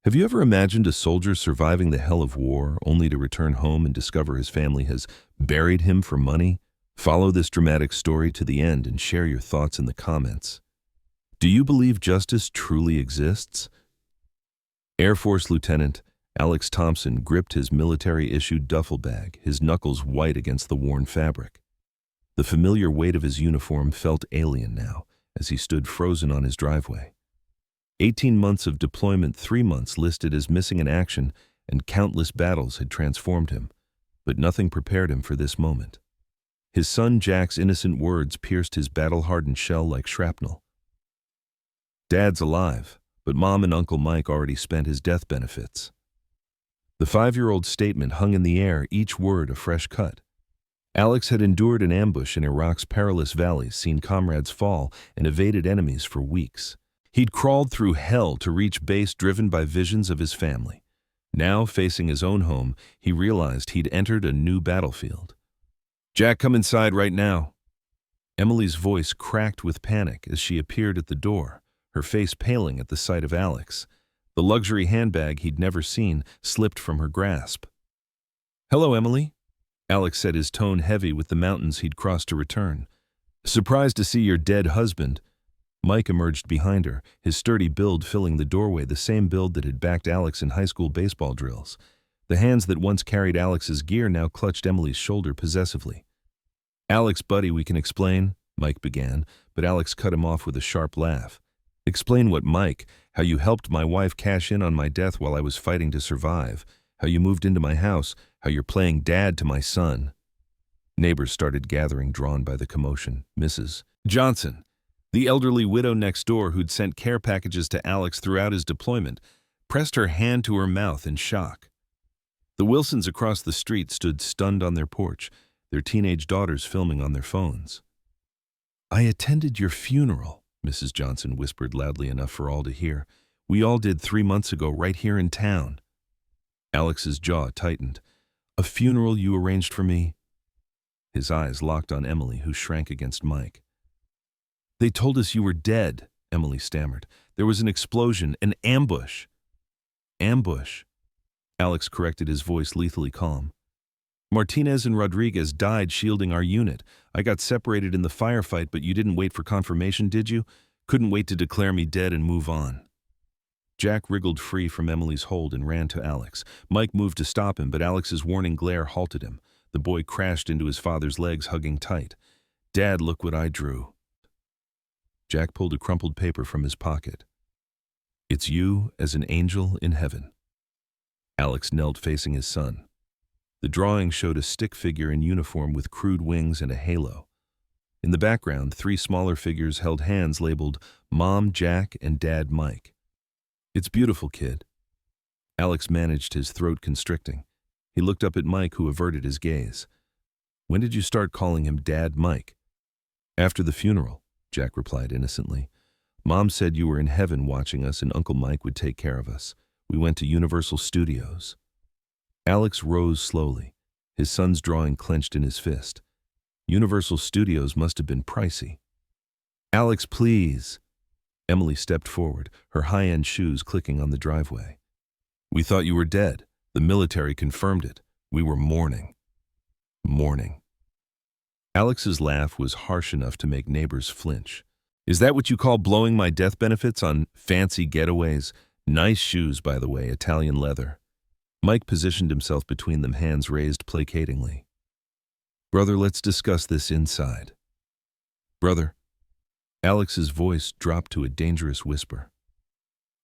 Have you ever imagined a soldier surviving the hell of war only to return home and discover his family has buried him for money? Follow this dramatic story to the end and share your thoughts in the comments. Do you believe justice truly exists? Air Force Lieutenant Alex Thompson gripped his military-issued duffel bag, his knuckles white against the worn fabric. The familiar weight of his uniform felt alien now as he stood frozen on his driveway. 18 months of deployment, 3 months listed as missing in action, and countless battles had transformed him, but nothing prepared him for this moment. His son Jack's innocent words pierced his battle-hardened shell like shrapnel. Dad's alive, but Mom and Uncle Mike already spent his death benefits. The 5-year-old's statement hung in the air, each word a fresh cut. Alex had endured an ambush in Iraq's perilous valleys, seen comrades fall, and evaded enemies for weeks. He'd crawled through hell to reach base, driven by visions of his family. Now, facing his own home, he realized he'd entered a new battlefield. "Jack, come inside right now." Emily's voice cracked with panic as she appeared at the door, her face paling at the sight of Alex. The luxury handbag he'd never seen slipped from her grasp. "Hello, Emily," Alex said, his tone heavy with the mountains he'd crossed to return. "Surprised to see your dead husband." Mike emerged behind her, his sturdy build filling the doorway, the same build that had backed Alex in high school baseball drills. The hands that once carried Alex's gear now clutched Emily's shoulder possessively. "Alex, buddy, we can explain," Mike began, but Alex cut him off with a sharp laugh. "Explain what, Mike? How you helped my wife cash in on my death while I was fighting to survive. How you moved into my house. How you're playing dad to my son." Neighbors started gathering, drawn by the commotion. Mrs. Johnson, the elderly widow next door who'd sent care packages to Alex throughout his deployment, pressed her hand to her mouth in shock. The Wilsons across the street stood stunned on their porch, their teenage daughters filming on their phones. "I attended your funeral," Mrs. Johnson whispered loudly enough for all to hear. "We all did 3 months ago right here in town." Alex's jaw tightened. "A funeral you arranged for me?" His eyes locked on Emily, who shrank against Mike. "They told us you were dead," Emily stammered. "There was an explosion, an ambush." "Ambush?" Alex corrected, his voice lethally calm. "Martinez and Rodriguez died shielding our unit. I got separated in the firefight, but you didn't wait for confirmation, did you? Couldn't wait to declare me dead and move on." Jack wriggled free from Emily's hold and ran to Alex. Mike moved to stop him, but Alex's warning glare halted him. The boy crashed into his father's legs, hugging tight. "Dad, look what I drew." Jack pulled a crumpled paper from his pocket. "It's you as an angel in heaven." Alex knelt facing his son. The drawing showed a stick figure in uniform with crude wings and a halo. In the background, 3 smaller figures held hands labeled Mom, Jack, and Dad, Mike. "It's beautiful, kid." Alex managed his throat constricting. He looked up at Mike, who averted his gaze. "When did you start calling him Dad, Mike?" "After the funeral," Jack replied innocently. "Mom said you were in heaven watching us and Uncle Mike would take care of us. We went to Universal Studios." Alex rose slowly, his son's drawing clenched in his fist. Universal Studios must have been pricey. "Alex, please." Emily stepped forward, her high-end shoes clicking on the driveway. "We thought you were dead. The military confirmed it. We were mourning." Mourning. Alex's laugh was harsh enough to make neighbors flinch. "Is that what you call blowing my death benefits on fancy getaways? Nice shoes, by the way, Italian leather." Mike positioned himself between them, hands raised placatingly. "Brother, let's discuss this inside." "Brother." Alex's voice dropped to a dangerous whisper.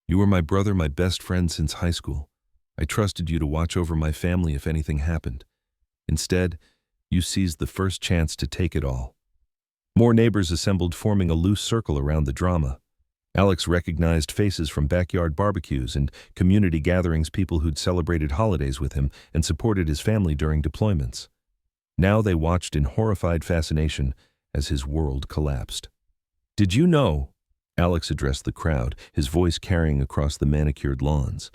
"You were my brother, my best friend since high school. I trusted you to watch over my family if anything happened. Instead, you seized the first chance to take it all." More neighbors assembled, forming a loose circle around the drama. Alex recognized faces from backyard barbecues and community gatherings, people who'd celebrated holidays with him and supported his family during deployments. Now they watched in horrified fascination as his world collapsed. "Did you know?" Alex addressed the crowd, his voice carrying across the manicured lawns.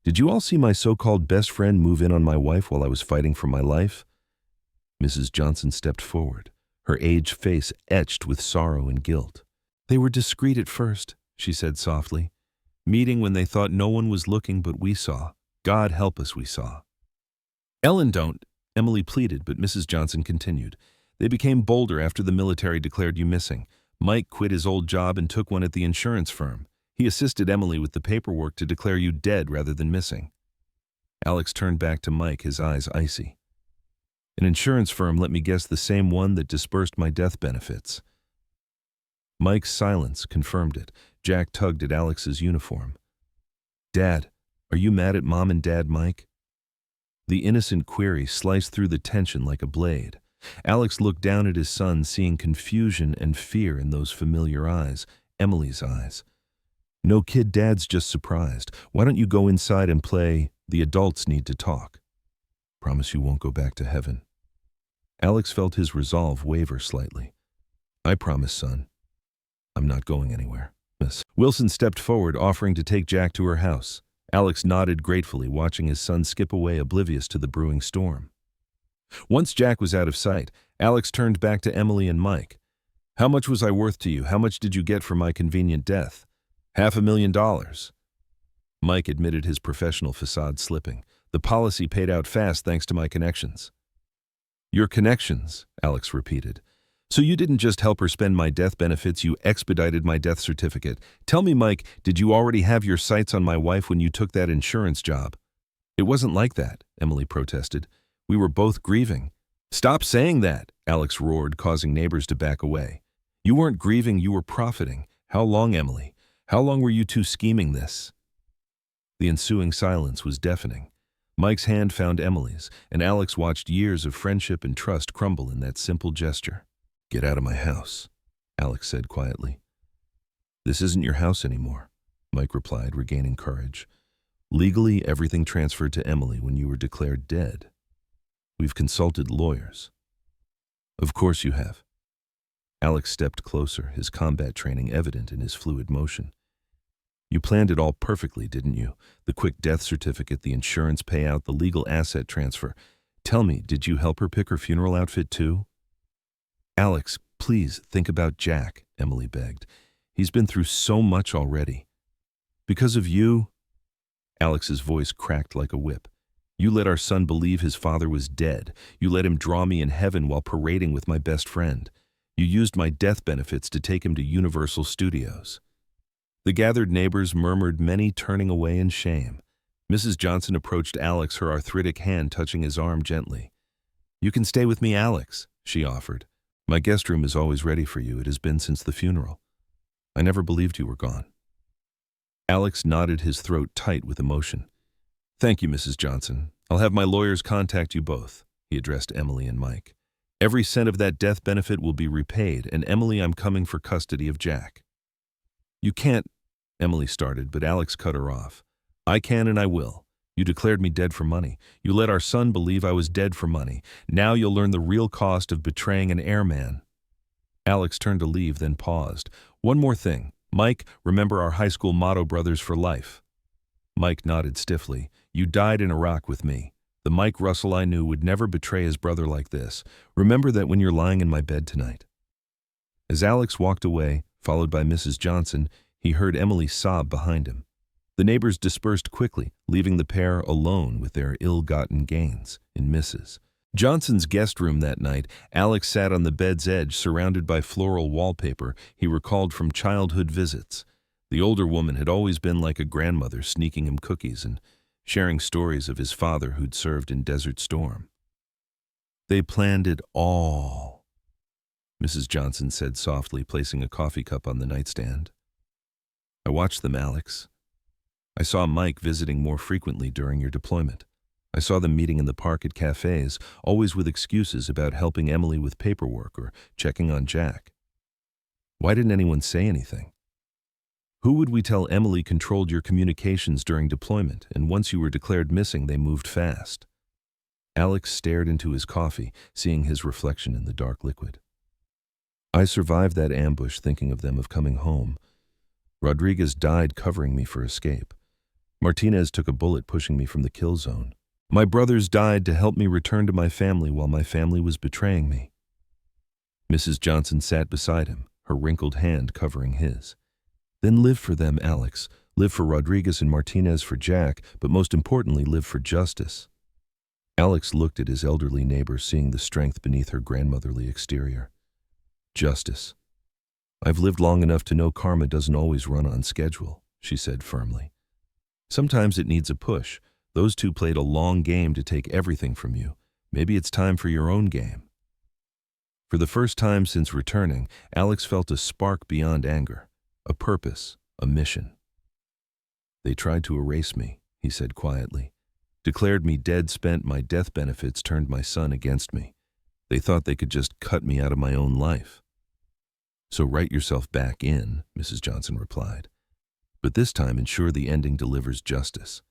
"Did you all see my so-called best friend move in on my wife while I was fighting for my life?" Mrs. Johnson stepped forward, her aged face etched with sorrow and guilt. "They were discreet at first," she said softly. Meeting when they thought no one was looking, but we saw. God help us, we saw. Ellen, don't, Emily pleaded, but Mrs. Johnson continued. They became bolder after the military declared you missing. Mike quit his old job and took one at the insurance firm. He assisted Emily with the paperwork to declare you dead rather than missing. Alex turned back to Mike, his eyes icy. An insurance firm, let me guess, the same one that dispersed my death benefits. Mike's silence confirmed it. Jack tugged at Alex's uniform. Dad, are you mad at Mom and Dad, Mike? The innocent query sliced through the tension like a blade. Alex looked down at his son, seeing confusion and fear in those familiar eyes, Emily's eyes. No, kid, Dad's just surprised. Why don't you go inside and play The Adults Need to Talk? Promise you won't go back to heaven. Alex felt his resolve waver slightly. I promise, son. I'm not going anywhere. Miss Wilson stepped forward, offering to take Jack to her house. Alex nodded gratefully, watching his son skip away, oblivious to the brewing storm. Once Jack was out of sight, Alex turned back to Emily and Mike. How much was I worth to you? How much did you get for my convenient death? $500,000. Mike admitted his professional facade slipping. The policy paid out fast thanks to my connections. Your connections, Alex repeated. So you didn't just help her spend my death benefits, you expedited my death certificate. Tell me, Mike, did you already have your sights on my wife when you took that insurance job? It wasn't like that, Emily protested. We were both grieving. Stop saying that, Alex roared, causing neighbors to back away. You weren't grieving, you were profiting. How long, Emily? How long were you two scheming this? The ensuing silence was deafening. Mike's hand found Emily's, and Alex watched years of friendship and trust crumble in that simple gesture. Get out of my house, Alex said quietly. This isn't your house anymore, Mike replied, regaining courage. Legally, everything transferred to Emily when you were declared dead. We've consulted lawyers. Of course you have. Alex stepped closer, his combat training evident in his fluid motion. You planned it all perfectly, didn't you? The quick death certificate, the insurance payout, the legal asset transfer. Tell me, did you help her pick her funeral outfit too? Alex, please think about Jack, Emily begged. He's been through so much already. Because of you, Alex's voice cracked like a whip. You let our son believe his father was dead. You let him draw me in heaven while parading with my best friend. You used my death benefits to take him to Universal Studios. The gathered neighbors murmured, many turning away in shame. Mrs. Johnson approached Alex, her arthritic hand touching his arm gently. You can stay with me, Alex, she offered. My guest room is always ready for you. It has been since the funeral. I never believed you were gone. Alex knotted his throat tight with emotion. Thank you, Mrs. Johnson. I'll have my lawyers contact you both, he addressed Emily and Mike. Every cent of that death benefit will be repaid, and Emily, I'm coming for custody of Jack. You can't, Emily started, but Alex cut her off. I can and I will. You declared me dead for money. You let our son believe I was dead for money. Now you'll learn the real cost of betraying an airman. Alex turned to leave, then paused. One more thing. Mike, remember our high school motto, brothers for life. Mike nodded stiffly. You died in Iraq with me. The Mike Russell I knew would never betray his brother like this. Remember that when you're lying in my bed tonight. As Alex walked away, followed by Mrs. Johnson, he heard Emily sob behind him. The neighbors dispersed quickly, leaving the pair alone with their ill-gotten gains in Mrs. Johnson's guest room that night. Alex sat on the bed's edge, surrounded by floral wallpaper he recalled from childhood visits. The older woman had always been like a grandmother, sneaking him cookies and sharing stories of his father who'd served in Desert Storm. They planned it all, Mrs. Johnson said softly, placing a coffee cup on the nightstand. I watched them, Alex. I saw Mike visiting more frequently during your deployment. I saw them meeting in the park at cafes, always with excuses about helping Emily with paperwork or checking on Jack. Why didn't anyone say anything? Who would we tell Emily controlled your communications during deployment, and once you were declared missing, they moved fast? Alex stared into his coffee, seeing his reflection in the dark liquid. I survived that ambush thinking of them of coming home. Rodriguez died covering me for escape. Martinez took a bullet pushing me from the kill zone. My brothers died to help me return to my family while my family was betraying me. Mrs. Johnson sat beside him, her wrinkled hand covering his. Then live for them, Alex. Live for Rodriguez and Martinez for Jack, but most importantly, live for justice. Alex looked at his elderly neighbor, seeing the strength beneath her grandmotherly exterior. Justice. I've lived long enough to know karma doesn't always run on schedule, she said firmly. Sometimes it needs a push. Those two played a long game to take everything from you. Maybe it's time for your own game. For the first time since returning, Alex felt a spark beyond anger, a purpose, a mission. They tried to erase me, he said quietly. Declared me dead, spent my death benefits, turned my son against me. They thought they could just cut me out of my own life. So write yourself back in, Mrs. Johnson replied. But this time ensure the ending delivers justice.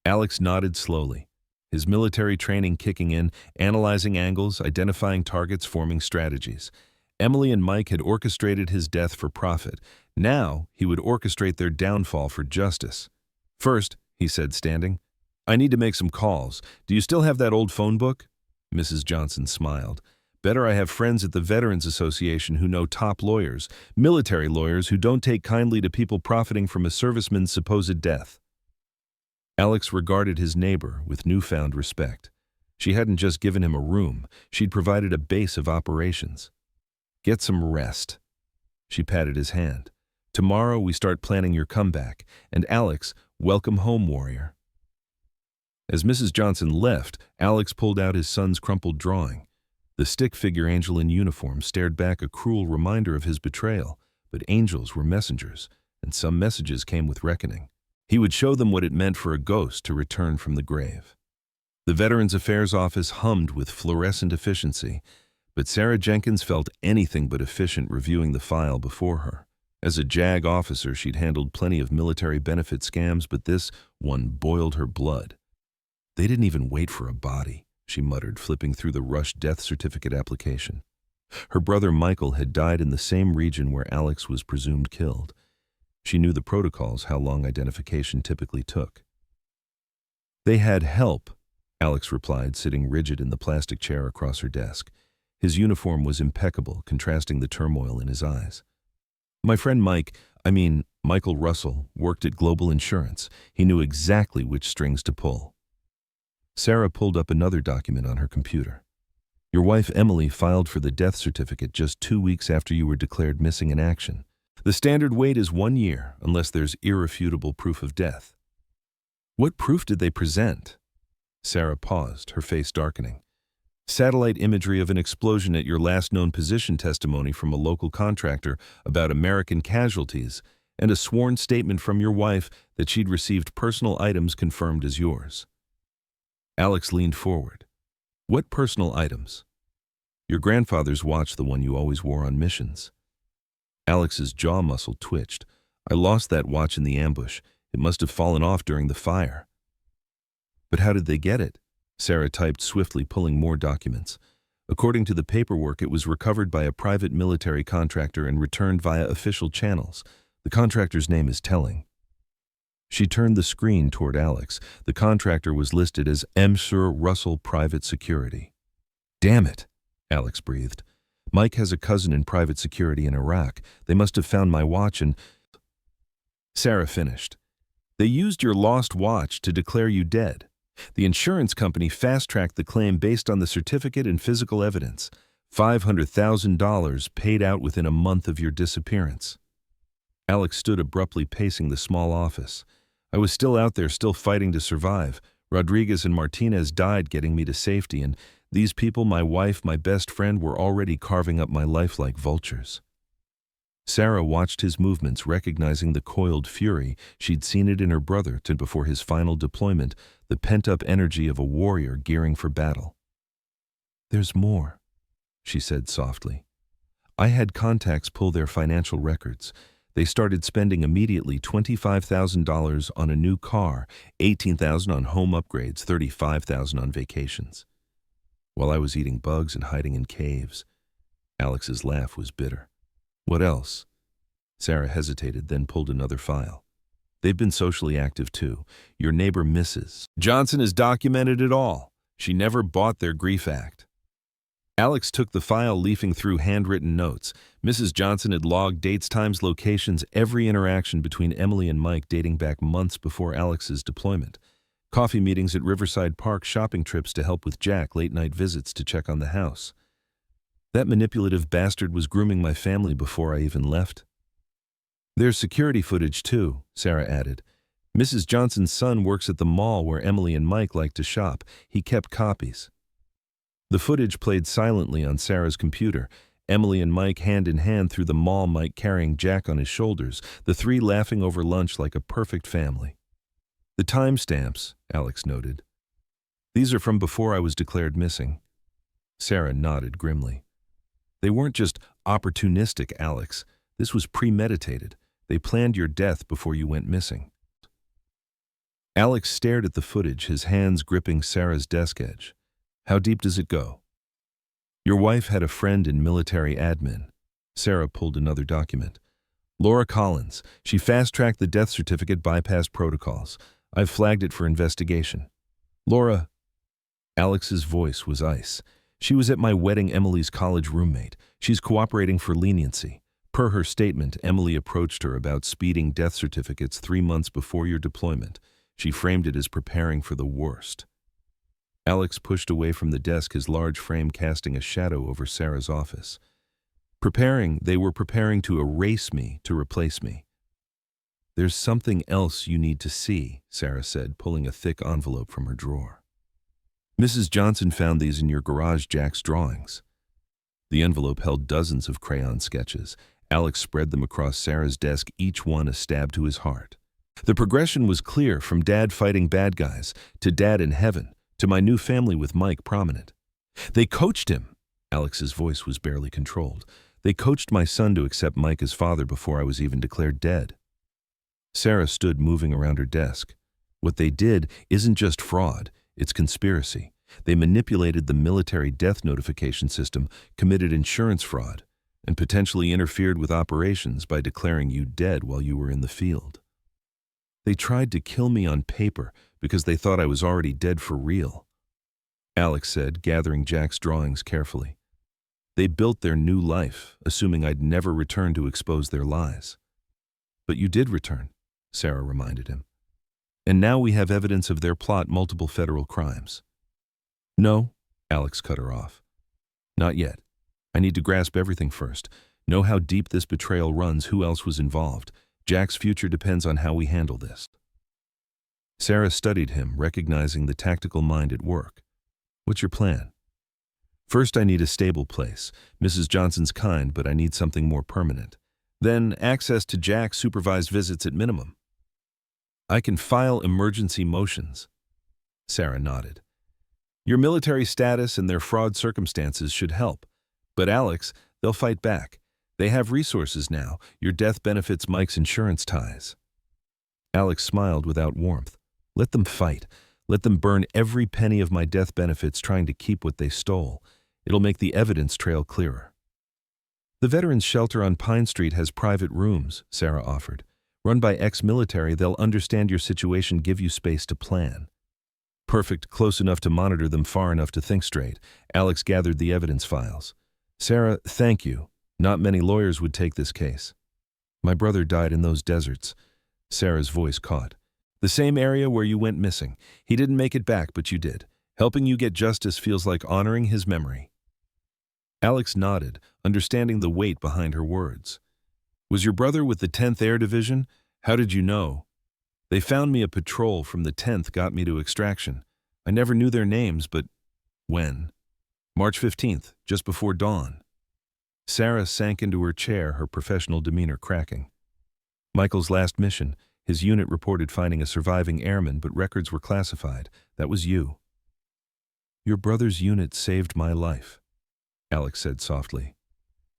Alex nodded slowly, his military training kicking in, analyzing angles, identifying targets, forming strategies. Emily and Mike had orchestrated his death for profit. Now he would orchestrate their downfall for justice. First, he said, standing, I need to make some calls. Do you still have that old phone book? Mrs. Johnson smiled. Better I have friends at the Veterans Association who know top lawyers, military lawyers who don't take kindly to people profiting from a serviceman's supposed death. Alex regarded his neighbor with newfound respect. She hadn't just given him a room, she'd provided a base of operations. Get some rest. She patted his hand. Tomorrow we start planning your comeback, and Alex, welcome home, warrior. As Mrs. Johnson left, Alex pulled out his son's crumpled drawing. The stick figure angel in uniform stared back, a cruel reminder of his betrayal, but angels were messengers, and some messages came with reckoning. He would show them what it meant for a ghost to return from the grave. The Veterans Affairs Office hummed with fluorescent efficiency, but Sarah Jenkins felt anything but efficient reviewing the file before her. As a JAG officer, she'd handled plenty of military benefit scams, but this one boiled her blood. They didn't even wait for a body, she muttered, flipping through the rushed death certificate application. Her brother Michael had died in the same region where Alex was presumed killed. She knew the protocols, how long identification typically took. They had help, Alex replied, sitting rigid in the plastic chair across her desk. His uniform was impeccable, contrasting the turmoil in his eyes. My friend Michael Russell, worked at Global Insurance. He knew exactly which strings to pull. Sarah pulled up another document on her computer. Your wife Emily filed for the death certificate just 2 weeks after you were declared missing in action. The standard wait is 1 year, unless there's irrefutable proof of death. What proof did they present? Sarah paused, her face darkening. Satellite imagery of an explosion at your last known position, testimony from a local contractor about American casualties, and a sworn statement from your wife that she'd received personal items confirmed as yours. Alex leaned forward. What personal items? Your grandfather's watch, the one you always wore on missions. Alex's jaw muscle twitched. I lost that watch in the ambush. It must have fallen off during the fire. But how did they get it? Sarah typed swiftly, pulling more documents. According to the paperwork, it was recovered by a private military contractor and returned via official channels. The contractor's name is telling. She turned the screen toward Alex. The contractor was listed as M. Sir Russell Private Security. Damn it, Alex breathed. Mike has a cousin in private security in Iraq. They must have found my watch and... Sarah finished. They used your lost watch to declare you dead. The insurance company fast-tracked the claim based on the certificate and physical evidence. $500,000 paid out within a month of your disappearance. Alex stood abruptly, pacing the small office. I was still out there, still fighting to survive. Rodriguez and Martinez died getting me to safety, and these people, my wife, my best friend, were already carving up my life like vultures. Sarah watched his movements, recognizing the coiled fury. She'd seen it in her brother before his final deployment, the pent-up energy of a warrior gearing for battle. There's more, she said softly. I had contacts pull their financial records. They started spending immediately $25,000 on a new car, $18,000 on home upgrades, $35,000 on vacations. While I was eating bugs and hiding in caves. Alex's laugh was bitter. What else? Sarah hesitated, then pulled another file. They've been socially active too. Your neighbor Mrs. Johnson has documented it all. She never bought their grief act. Alex took the file, leafing through handwritten notes. Mrs. Johnson had logged dates, times, locations, every interaction between Emily and Mike dating back months before Alex's deployment. Coffee meetings at Riverside Park, shopping trips to help with Jack, late-night visits to check on the house. That manipulative bastard was grooming my family before I even left. There's security footage, too, Sarah added. Mrs. Johnson's son works at the mall where Emily and Mike like to shop. He kept copies. The footage played silently on Sarah's computer. Emily and Mike hand in hand through the mall, Mike carrying Jack on his shoulders, the three laughing over lunch like a perfect family. The timestamps, Alex noted. These are from before I was declared missing. Sarah nodded grimly. They weren't just opportunistic, Alex. This was premeditated. They planned your death before you went missing. Alex stared at the footage, his hands gripping Sarah's desk edge. How deep does it go? Your wife had a friend in military admin. Sarah pulled another document. Laura Collins. She fast-tracked the death certificate, bypassed protocols. I've flagged it for investigation. Laura. Alex's voice was ice. She was at my wedding, Emily's college roommate. She's cooperating for leniency. Per her statement, Emily approached her about speeding death certificates 3 months before your deployment. She framed it as preparing for the worst. Alex pushed away from the desk, his large frame casting a shadow over Sarah's office. They were preparing to erase me, to replace me. There's something else you need to see, Sarah said, pulling a thick envelope from her drawer. Mrs. Johnson found these in your garage, Jack's drawings. The envelope held dozens of crayon sketches. Alex spread them across Sarah's desk, each one a stab to his heart. The progression was clear, from Dad fighting bad guys, to Dad in heaven, to my new family with Mike prominent. They coached him. Alex's voice was barely controlled. They coached my son to accept Mike as father before I was even declared dead. Sarah stood, moving around her desk. What they did isn't just fraud, it's conspiracy. They manipulated the military death notification system, committed insurance fraud, and potentially interfered with operations by declaring you dead while you were in the field. They tried to kill me on paper because they thought I was already dead for real. Alex said, gathering Jack's drawings carefully. They built their new life, assuming I'd never return to expose their lies. But you did return, Sarah reminded him. And now we have evidence of their plot, multiple federal crimes. No, Alex cut her off. Not yet. I need to grasp everything first. Know how deep this betrayal runs, who else was involved. Jack's future depends on how we handle this. Sarah studied him, recognizing the tactical mind at work. What's your plan? First, I need a stable place. Mrs. Johnson's kind, but I need something more permanent. Then, access to Jack's supervised visits at minimum. I can file emergency motions. Sarah nodded. Your military status and their fraud circumstances should help. But Alex, they'll fight back. They have resources now. Your death benefits Mike's insurance ties. Alex smiled without warmth. Let them fight. Let them burn every penny of my death benefits trying to keep what they stole. It'll make the evidence trail clearer. The Veterans Shelter on Pine Street has private rooms, Sarah offered. Run by ex-military, they'll understand your situation, give you space to plan. Perfect, close enough to monitor them, far enough to think straight. Alex gathered the evidence files. Sarah, thank you. Not many lawyers would take this case. My brother died in those deserts. Sarah's voice caught. The same area where you went missing. He didn't make it back, but you did. Helping you get justice feels like honoring his memory. Alex nodded, understanding the weight behind her words. Was your brother with the 10th Air Division? How did you know? They found me a patrol from the 10th, got me to extraction. I never knew their names, but when? March 15th, just before dawn. Sarah sank into her chair, her professional demeanor cracking. Michael's last mission. His unit reported finding a surviving airman, but records were classified. That was you. Your brother's unit saved my life, Alex said softly.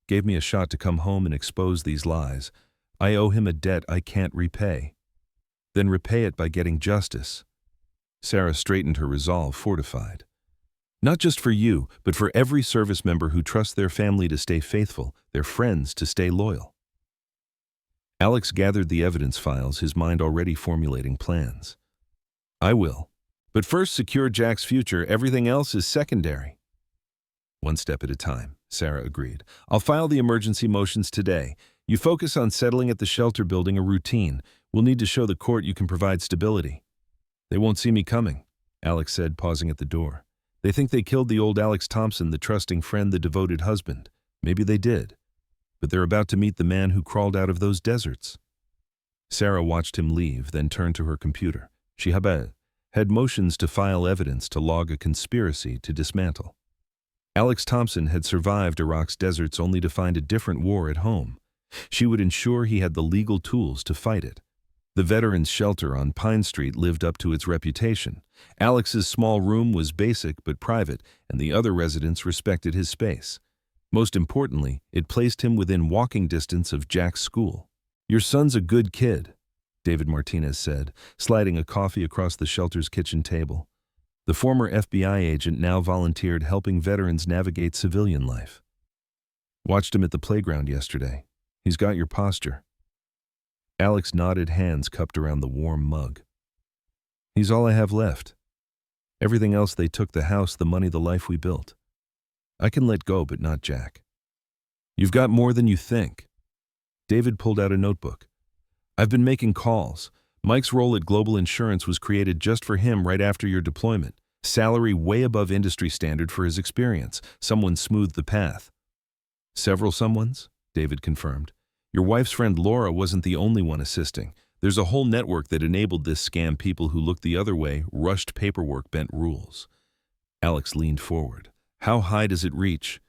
Gave me a shot to come home and expose these lies. I owe him a debt I can't repay. Then repay it by getting justice. Sarah straightened her resolve, fortified. Not just for you, but for every service member who trusts their family to stay faithful, their friends to stay loyal. Alex gathered the evidence files, his mind already formulating plans. I will. But first, secure Jack's future. Everything else is secondary. One step at a time, Sarah agreed. I'll file the emergency motions today. You focus on settling at the shelter building a routine. We'll need to show the court you can provide stability. They won't see me coming, Alex said, pausing at the door. They think they killed the old Alex Thompson, the trusting friend, the devoted husband. Maybe they did. But they're about to meet the man who crawled out of those deserts. Sarah watched him leave, then turned to her computer. She had motions to file evidence to log a conspiracy to dismantle. Alex Thompson had survived Iraq's deserts only to find a different war at home. She would ensure he had the legal tools to fight it. The veterans' shelter on Pine Street lived up to its reputation. Alex's small room was basic but private, and the other residents respected his space. Most importantly, it placed him within walking distance of Jack's school. Your son's a good kid, David Martinez said, sliding a coffee across the shelter's kitchen table. The former FBI agent now volunteered helping veterans navigate civilian life. Watched him at the playground yesterday. He's got your posture. Alex nodded, hands cupped around the warm mug. He's all I have left. Everything else they took: the house, the money, the life we built. I can let go, but not Jack. You've got more than you think. David pulled out a notebook. I've been making calls. Mike's role at Global Insurance was created just for him right after your deployment. Salary way above industry standard for his experience. Someone smoothed the path. Several someones? David confirmed. Your wife's friend Laura wasn't the only one assisting. There's a whole network that enabled this scam. People who looked the other way, rushed paperwork, bent rules. Alex leaned forward. How high does it reach?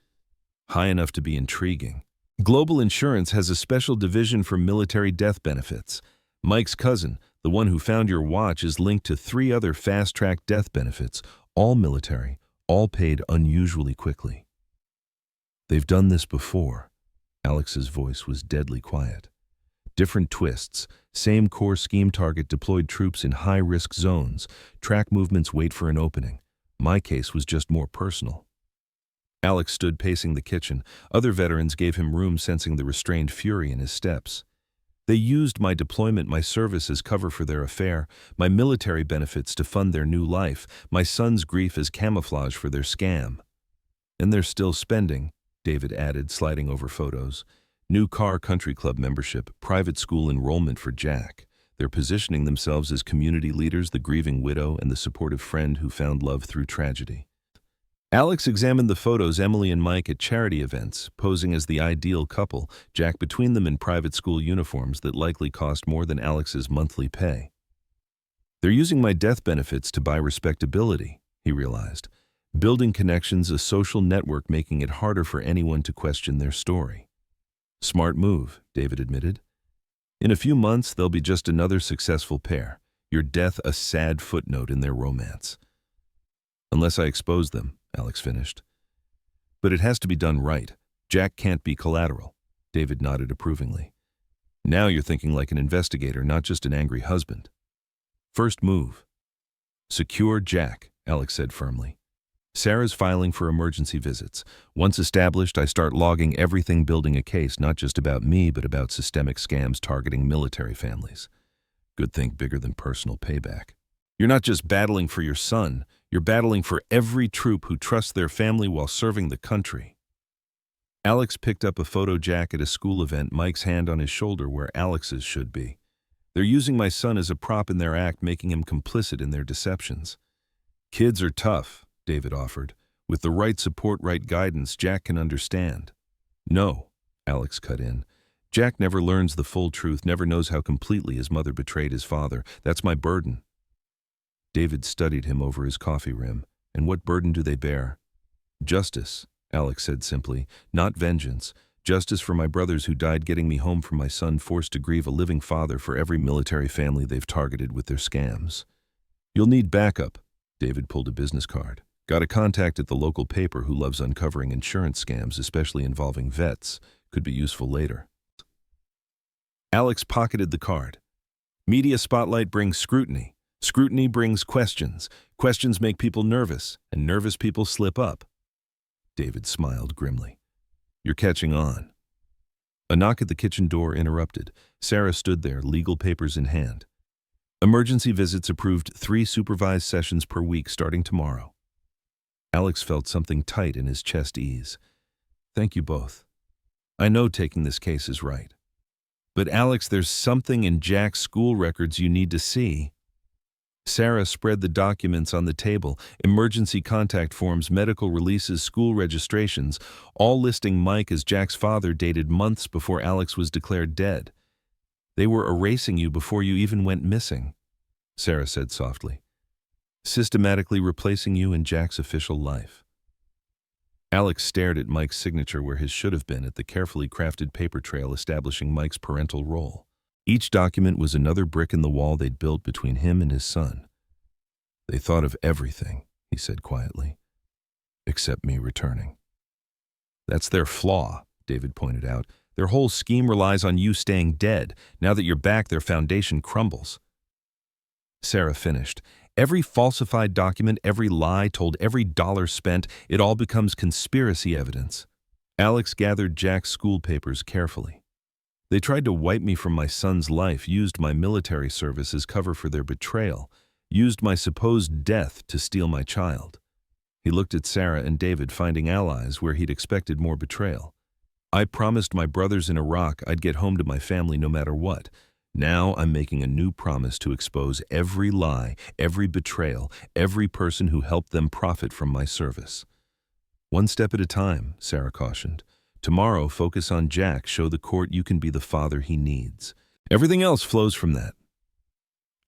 High enough to be intriguing. Global Insurance has a special division for military death benefits. Mike's cousin, the one who found your watch, is linked to 3 other fast-track death benefits, all military, all paid unusually quickly. They've done this before. Alex's voice was deadly quiet. Different twists, same core scheme: target deployed troops in high-risk zones, track movements, wait for an opening. My case was just more personal. Alex stood pacing the kitchen. Other veterans gave him room, sensing the restrained fury in his steps. They used my deployment, my service, as cover for their affair, my military benefits to fund their new life, my son's grief as camouflage for their scam. And they're still spending, David added, sliding over photos. New car, country club membership, private school enrollment for Jack. They're positioning themselves as community leaders, the grieving widow and the supportive friend who found love through tragedy. Alex examined the photos: Emily and Mike at charity events, posing as the ideal couple, Jack between them in private school uniforms that likely cost more than Alex's monthly pay. They're using my death benefits to buy respectability, he realized. Building connections, a social network, making it harder for anyone to question their story. Smart move, David admitted. In a few months, they'll be just another successful pair. Your death a sad footnote in their romance. Unless I expose them, Alex finished. But it has to be done right. Jack can't be collateral. David nodded approvingly. Now you're thinking like an investigator, not just an angry husband. First move. Secure Jack, Alex said firmly. Sarah's filing for emergency visits. Once established, I start logging everything, building a case not just about me, but about systemic scams targeting military families. Good think bigger than personal payback. You're not just battling for your son, you're battling for every troop who trusts their family while serving the country. Alex picked up a photo: Jack at a school event, Mike's hand on his shoulder where Alex's should be. They're using my son as a prop in their act, making him complicit in their deceptions. Kids are tough, David offered. With the right support, right guidance, Jack can understand. No, Alex cut in. Jack never learns the full truth, never knows how completely his mother betrayed his father. That's my burden. David studied him over his coffee rim. And what burden do they bear? Justice, Alex said simply. Not vengeance. Justice for my brothers who died getting me home from my son, forced to grieve a living father, for every military family they've targeted with their scams. You'll need backup. David pulled a business card. Got a contact at the local paper who loves uncovering insurance scams, especially involving vets. Could be useful later. Alex pocketed the card. Media spotlight brings scrutiny. Scrutiny brings questions. Questions make people nervous, and nervous people slip up. David smiled grimly. You're catching on. A knock at the kitchen door interrupted. Sarah stood there, legal papers in hand. Emergency visits approved, 3 supervised sessions per week starting tomorrow. Alex felt something tight in his chest ease. Thank you both. I know taking this case is right. But Alex, there's something in Jack's school records you need to see. Sarah spread the documents on the table, emergency contact forms, medical releases, school registrations, all listing Mike as Jack's father dated months before Alex was declared dead. They were erasing you before you even went missing, Sarah said softly. Systematically replacing you in Jack's official life. Alex stared at Mike's signature where his should have been at the carefully crafted paper trail establishing Mike's parental role. Each document was another brick in the wall they'd built between him and his son. They thought of everything, he said quietly, except me returning. That's their flaw, David pointed out. Their whole scheme relies on you staying dead. Now that you're back, their foundation crumbles. Sarah finished. Every falsified document, every lie told, every dollar spent, it all becomes conspiracy evidence. Alex gathered Jack's school papers carefully. They tried to wipe me from my son's life, used my military service as cover for their betrayal, used my supposed death to steal my child. He looked at Sarah and David, finding allies where he'd expected more betrayal. I promised my brothers in Iraq I'd get home to my family no matter what. Now I'm making a new promise to expose every lie, every betrayal, every person who helped them profit from my service. One step at a time, Sarah cautioned. Tomorrow, focus on Jack, show the court you can be the father he needs. Everything else flows from that.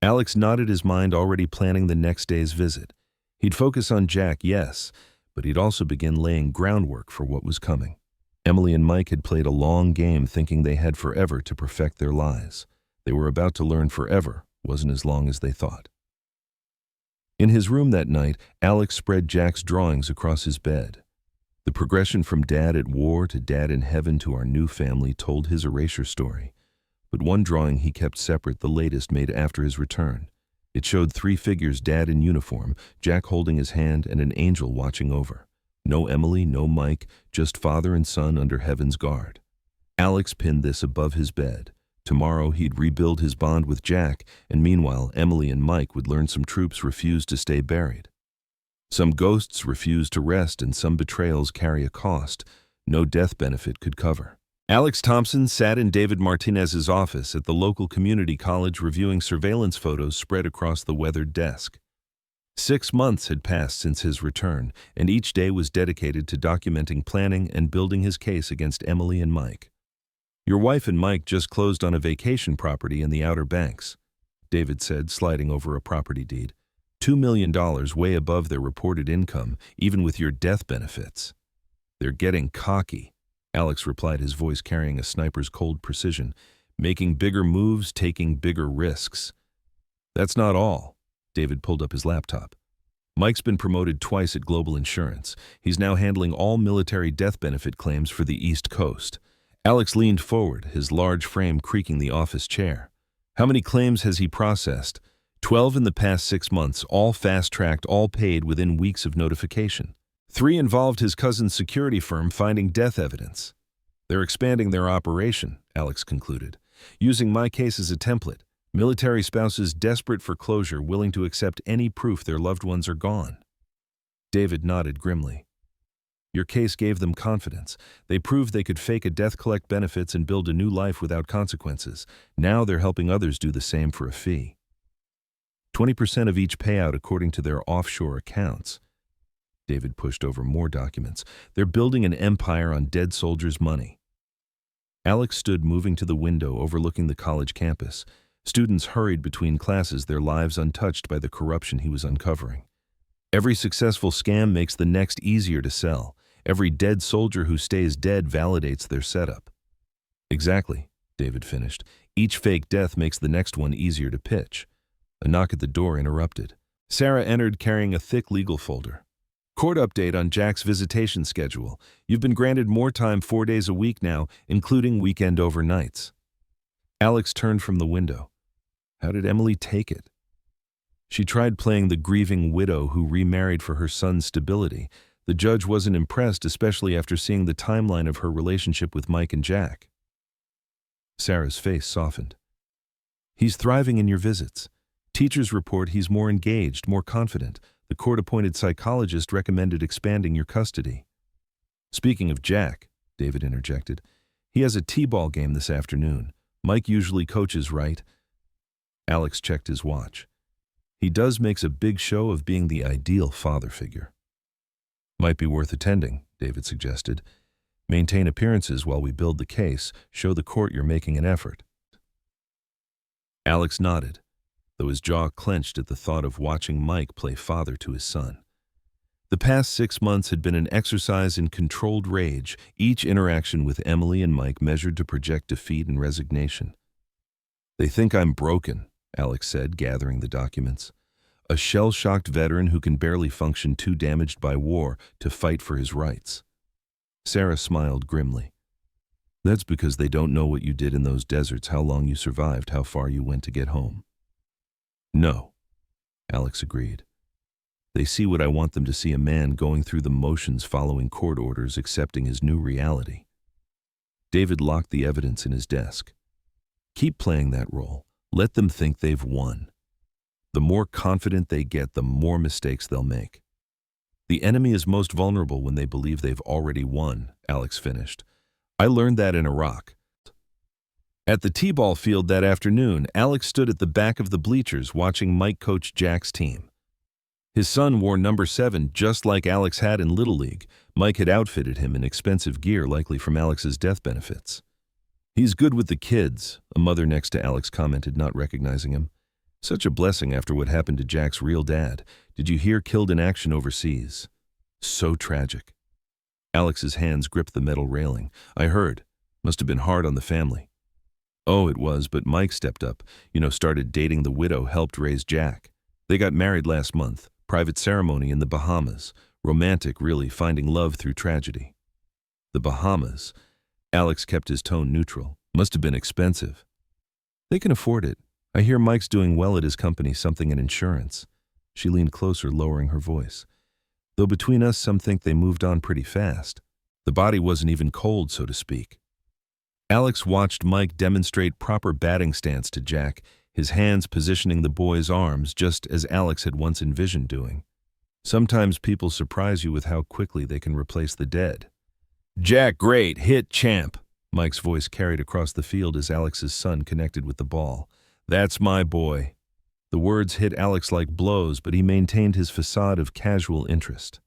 Alex nodded, his mind already planning the next day's visit. He'd focus on Jack, yes, but he'd also begin laying groundwork for what was coming. Emily and Mike had played a long game thinking they had forever to perfect their lies. They were about to learn forever wasn't as long as they thought. In his room that night, Alex spread Jack's drawings across his bed. The progression from dad at war to dad in heaven to our new family told his erasure story. But one drawing he kept separate, the latest made after his return. It showed 3 figures, dad in uniform, Jack holding his hand, and an angel watching over. No Emily, no Mike, just father and son under heaven's guard. Alex pinned this above his bed. Tomorrow he'd rebuild his bond with Jack, and meanwhile Emily and Mike would learn some troops refused to stay buried. Some ghosts refuse to rest, and some betrayals carry a cost no death benefit could cover. Alex Thompson sat in David Martinez's office at the local community college reviewing surveillance photos spread across the weathered desk. 6 months had passed since his return, and each day was dedicated to documenting, planning, and building his case against Emily and Mike. Your wife and Mike just closed on a vacation property in the Outer Banks, David said, sliding over a property deed. $2 million, way above their reported income, even with your death benefits. They're getting cocky, Alex replied, his voice carrying a sniper's cold precision. Making bigger moves, taking bigger risks. That's not all. David pulled up his laptop. Mike's been promoted twice at Global Insurance. He's now handling all military death benefit claims for the East Coast. Alex leaned forward, his large frame creaking the office chair. How many claims has he processed? 12 in the past 6 months, all fast-tracked, all paid within weeks of notification. 3 involved his cousin's security firm finding death evidence. They're expanding their operation, Alex concluded, using my case as a template. Military spouses desperate for closure, willing to accept any proof their loved ones are gone. David nodded grimly. Your case gave them confidence. They proved they could fake a death, collect benefits, and build a new life without consequences. Now they're helping others do the same for a fee. 20% of each payout according to their offshore accounts. David pushed over more documents. They're building an empire on dead soldiers' money. Alex stood moving to the window overlooking the college campus. Students hurried between classes, their lives untouched by the corruption he was uncovering. Every successful scam makes the next easier to sell. Every dead soldier who stays dead validates their setup. Exactly, David finished. Each fake death makes the next one easier to pitch. A knock at the door interrupted. Sarah entered carrying a thick legal folder. Court update on Jack's visitation schedule. You've been granted more time 4 days a week now, including weekend overnights. Alex turned from the window. How did Emily take it? She tried playing the grieving widow who remarried for her son's stability. The judge wasn't impressed, especially after seeing the timeline of her relationship with Mike and Jack. Sarah's face softened. He's thriving in your visits. Teachers report he's more engaged, more confident. The court-appointed psychologist recommended expanding your custody. Speaking of Jack, David interjected, he has a t-ball game this afternoon. Mike usually coaches, right? Alex checked his watch. He makes a big show of being the ideal father figure. Might be worth attending, David suggested. Maintain appearances while we build the case, show the court you're making an effort. Alex nodded, though his jaw clenched at the thought of watching Mike play father to his son. The past 6 months had been an exercise in controlled rage, each interaction with Emily and Mike measured to project defeat and resignation. They think I'm broken, Alex said, gathering the documents. A shell-shocked veteran who can barely function, too damaged by war to fight for his rights. Sarah smiled grimly. That's because they don't know what you did in those deserts, how long you survived, how far you went to get home. No, Alex agreed. They see what I want them to see, a man going through the motions, following court orders, accepting his new reality. David locked the evidence in his desk. Keep playing that role. Let them think they've won. The more confident they get, the more mistakes they'll make. The enemy is most vulnerable when they believe they've already won, Alex finished. I learned that in Iraq. At the t-ball field that afternoon, Alex stood at the back of the bleachers watching Mike coach Jack's team. His son wore number 7 just like Alex had in Little League. Mike had outfitted him in expensive gear, likely from Alex's death benefits. He's good with the kids, a mother next to Alex commented, not recognizing him. Such a blessing after what happened to Jack's real dad. Did you hear? Killed in action overseas. So tragic. Alex's hands gripped the metal railing. I heard. Must have been hard on the family. Oh, it was, but Mike stepped up. Started dating the widow, helped raise Jack. They got married last month. Private ceremony in the Bahamas. Romantic, really, finding love through tragedy. The Bahamas. Alex kept his tone neutral. Must have been expensive. They can afford it. I hear Mike's doing well at his company, something in insurance. She leaned closer, lowering her voice. Though between us, some think they moved on pretty fast. The body wasn't even cold, so to speak. Alex watched Mike demonstrate proper batting stance to Jack, his hands positioning the boy's arms just as Alex had once envisioned doing. Sometimes people surprise you with how quickly they can replace the dead. Jack, great, hit champ, Mike's voice carried across the field as Alex's son connected with the ball. That's my boy. The words hit Alex like blows, but he maintained his facade of casual interest.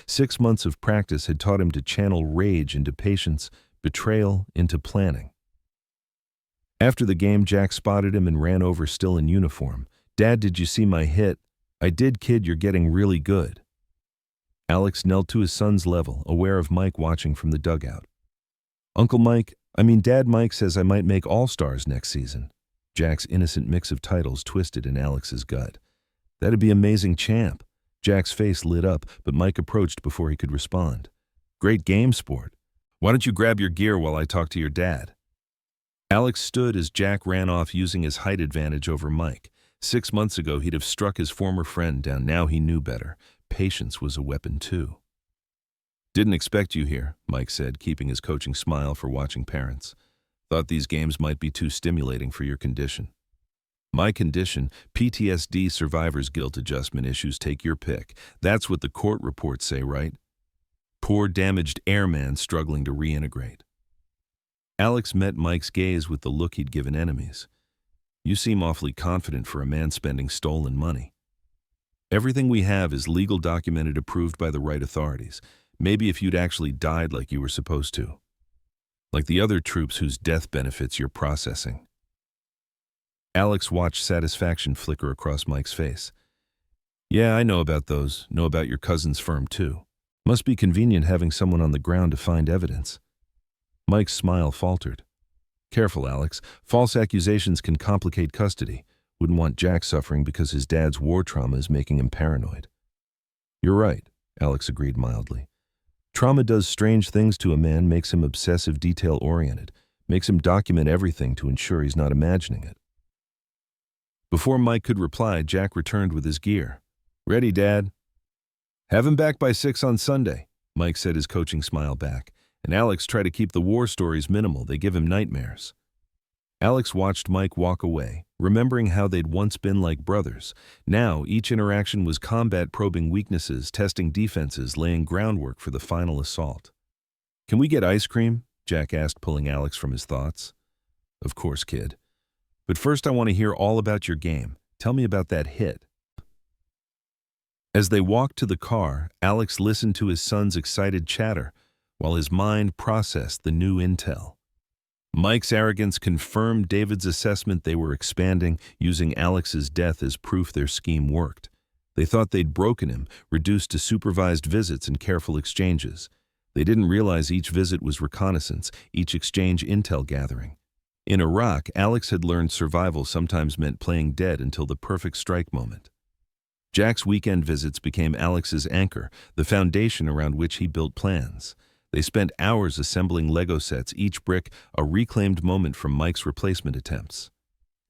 6 months of practice had taught him to channel rage into patience, betrayal into planning. After the game, Jack spotted him and ran over, still in uniform. Dad, did you see my hit? I did, kid, you're getting really good. Alex knelt to his son's level, aware of Mike watching from the dugout. Dad Mike says I might make All-Stars next season. Jack's innocent mix of titles twisted in Alex's gut. That'd be amazing, champ. Jack's face lit up, but Mike approached before he could respond. Great game, sport. Why don't you grab your gear while I talk to your dad? Alex stood as Jack ran off, using his height advantage over Mike. 6 months ago, he'd have struck his former friend down. Now he knew better. Patience was a weapon, too. Didn't expect you here, Mike said, keeping his coaching smile for watching parents. Thought these games might be too stimulating for your condition. My condition, PTSD, survivor's guilt adjustment issues, take your pick. That's what the court reports say, right? Poor damaged airman struggling to reintegrate. Alex met Mike's gaze with the look he'd given enemies. You seem awfully confident for a man spending stolen money. Everything we have is legal, documented, approved by the right authorities. Maybe if you'd actually died like you were supposed to. Like the other troops whose death benefits you're processing. Alex watched satisfaction flicker across Mike's face. Yeah, I know about those. Know about your cousin's firm, too. Must be convenient having someone on the ground to find evidence. Mike's smile faltered. Careful, Alex. False accusations can complicate custody. Wouldn't want Jack suffering because his dad's war trauma is making him paranoid. You're right, Alex agreed mildly. Trauma does strange things to a man, makes him obsessive, detail-oriented, makes him document everything to ensure he's not imagining it. Before Mike could reply, Jack returned with his gear. Ready, Dad? Have him back by 6 on Sunday, Mike said, his coaching smile back. And Alex, try to keep the war stories minimal. They give him nightmares. Alex watched Mike walk away, remembering how they'd once been like brothers. Now, each interaction was combat, probing weaknesses, testing defenses, laying groundwork for the final assault. "Can we get ice cream?" Jack asked, pulling Alex from his thoughts. "Of course, kid. But first I want to hear all about your game. Tell me about that hit." As they walked to the car, Alex listened to his son's excited chatter, while his mind processed the new intel. Mike's arrogance confirmed David's assessment they were expanding, using Alex's death as proof their scheme worked. They thought they'd broken him, reduced to supervised visits and careful exchanges. They didn't realize each visit was reconnaissance, each exchange intel gathering. In Iraq, Alex had learned survival sometimes meant playing dead until the perfect strike moment. Jack's weekend visits became Alex's anchor, the foundation around which he built plans. They spent hours assembling Lego sets, each brick a reclaimed moment from Mike's replacement attempts.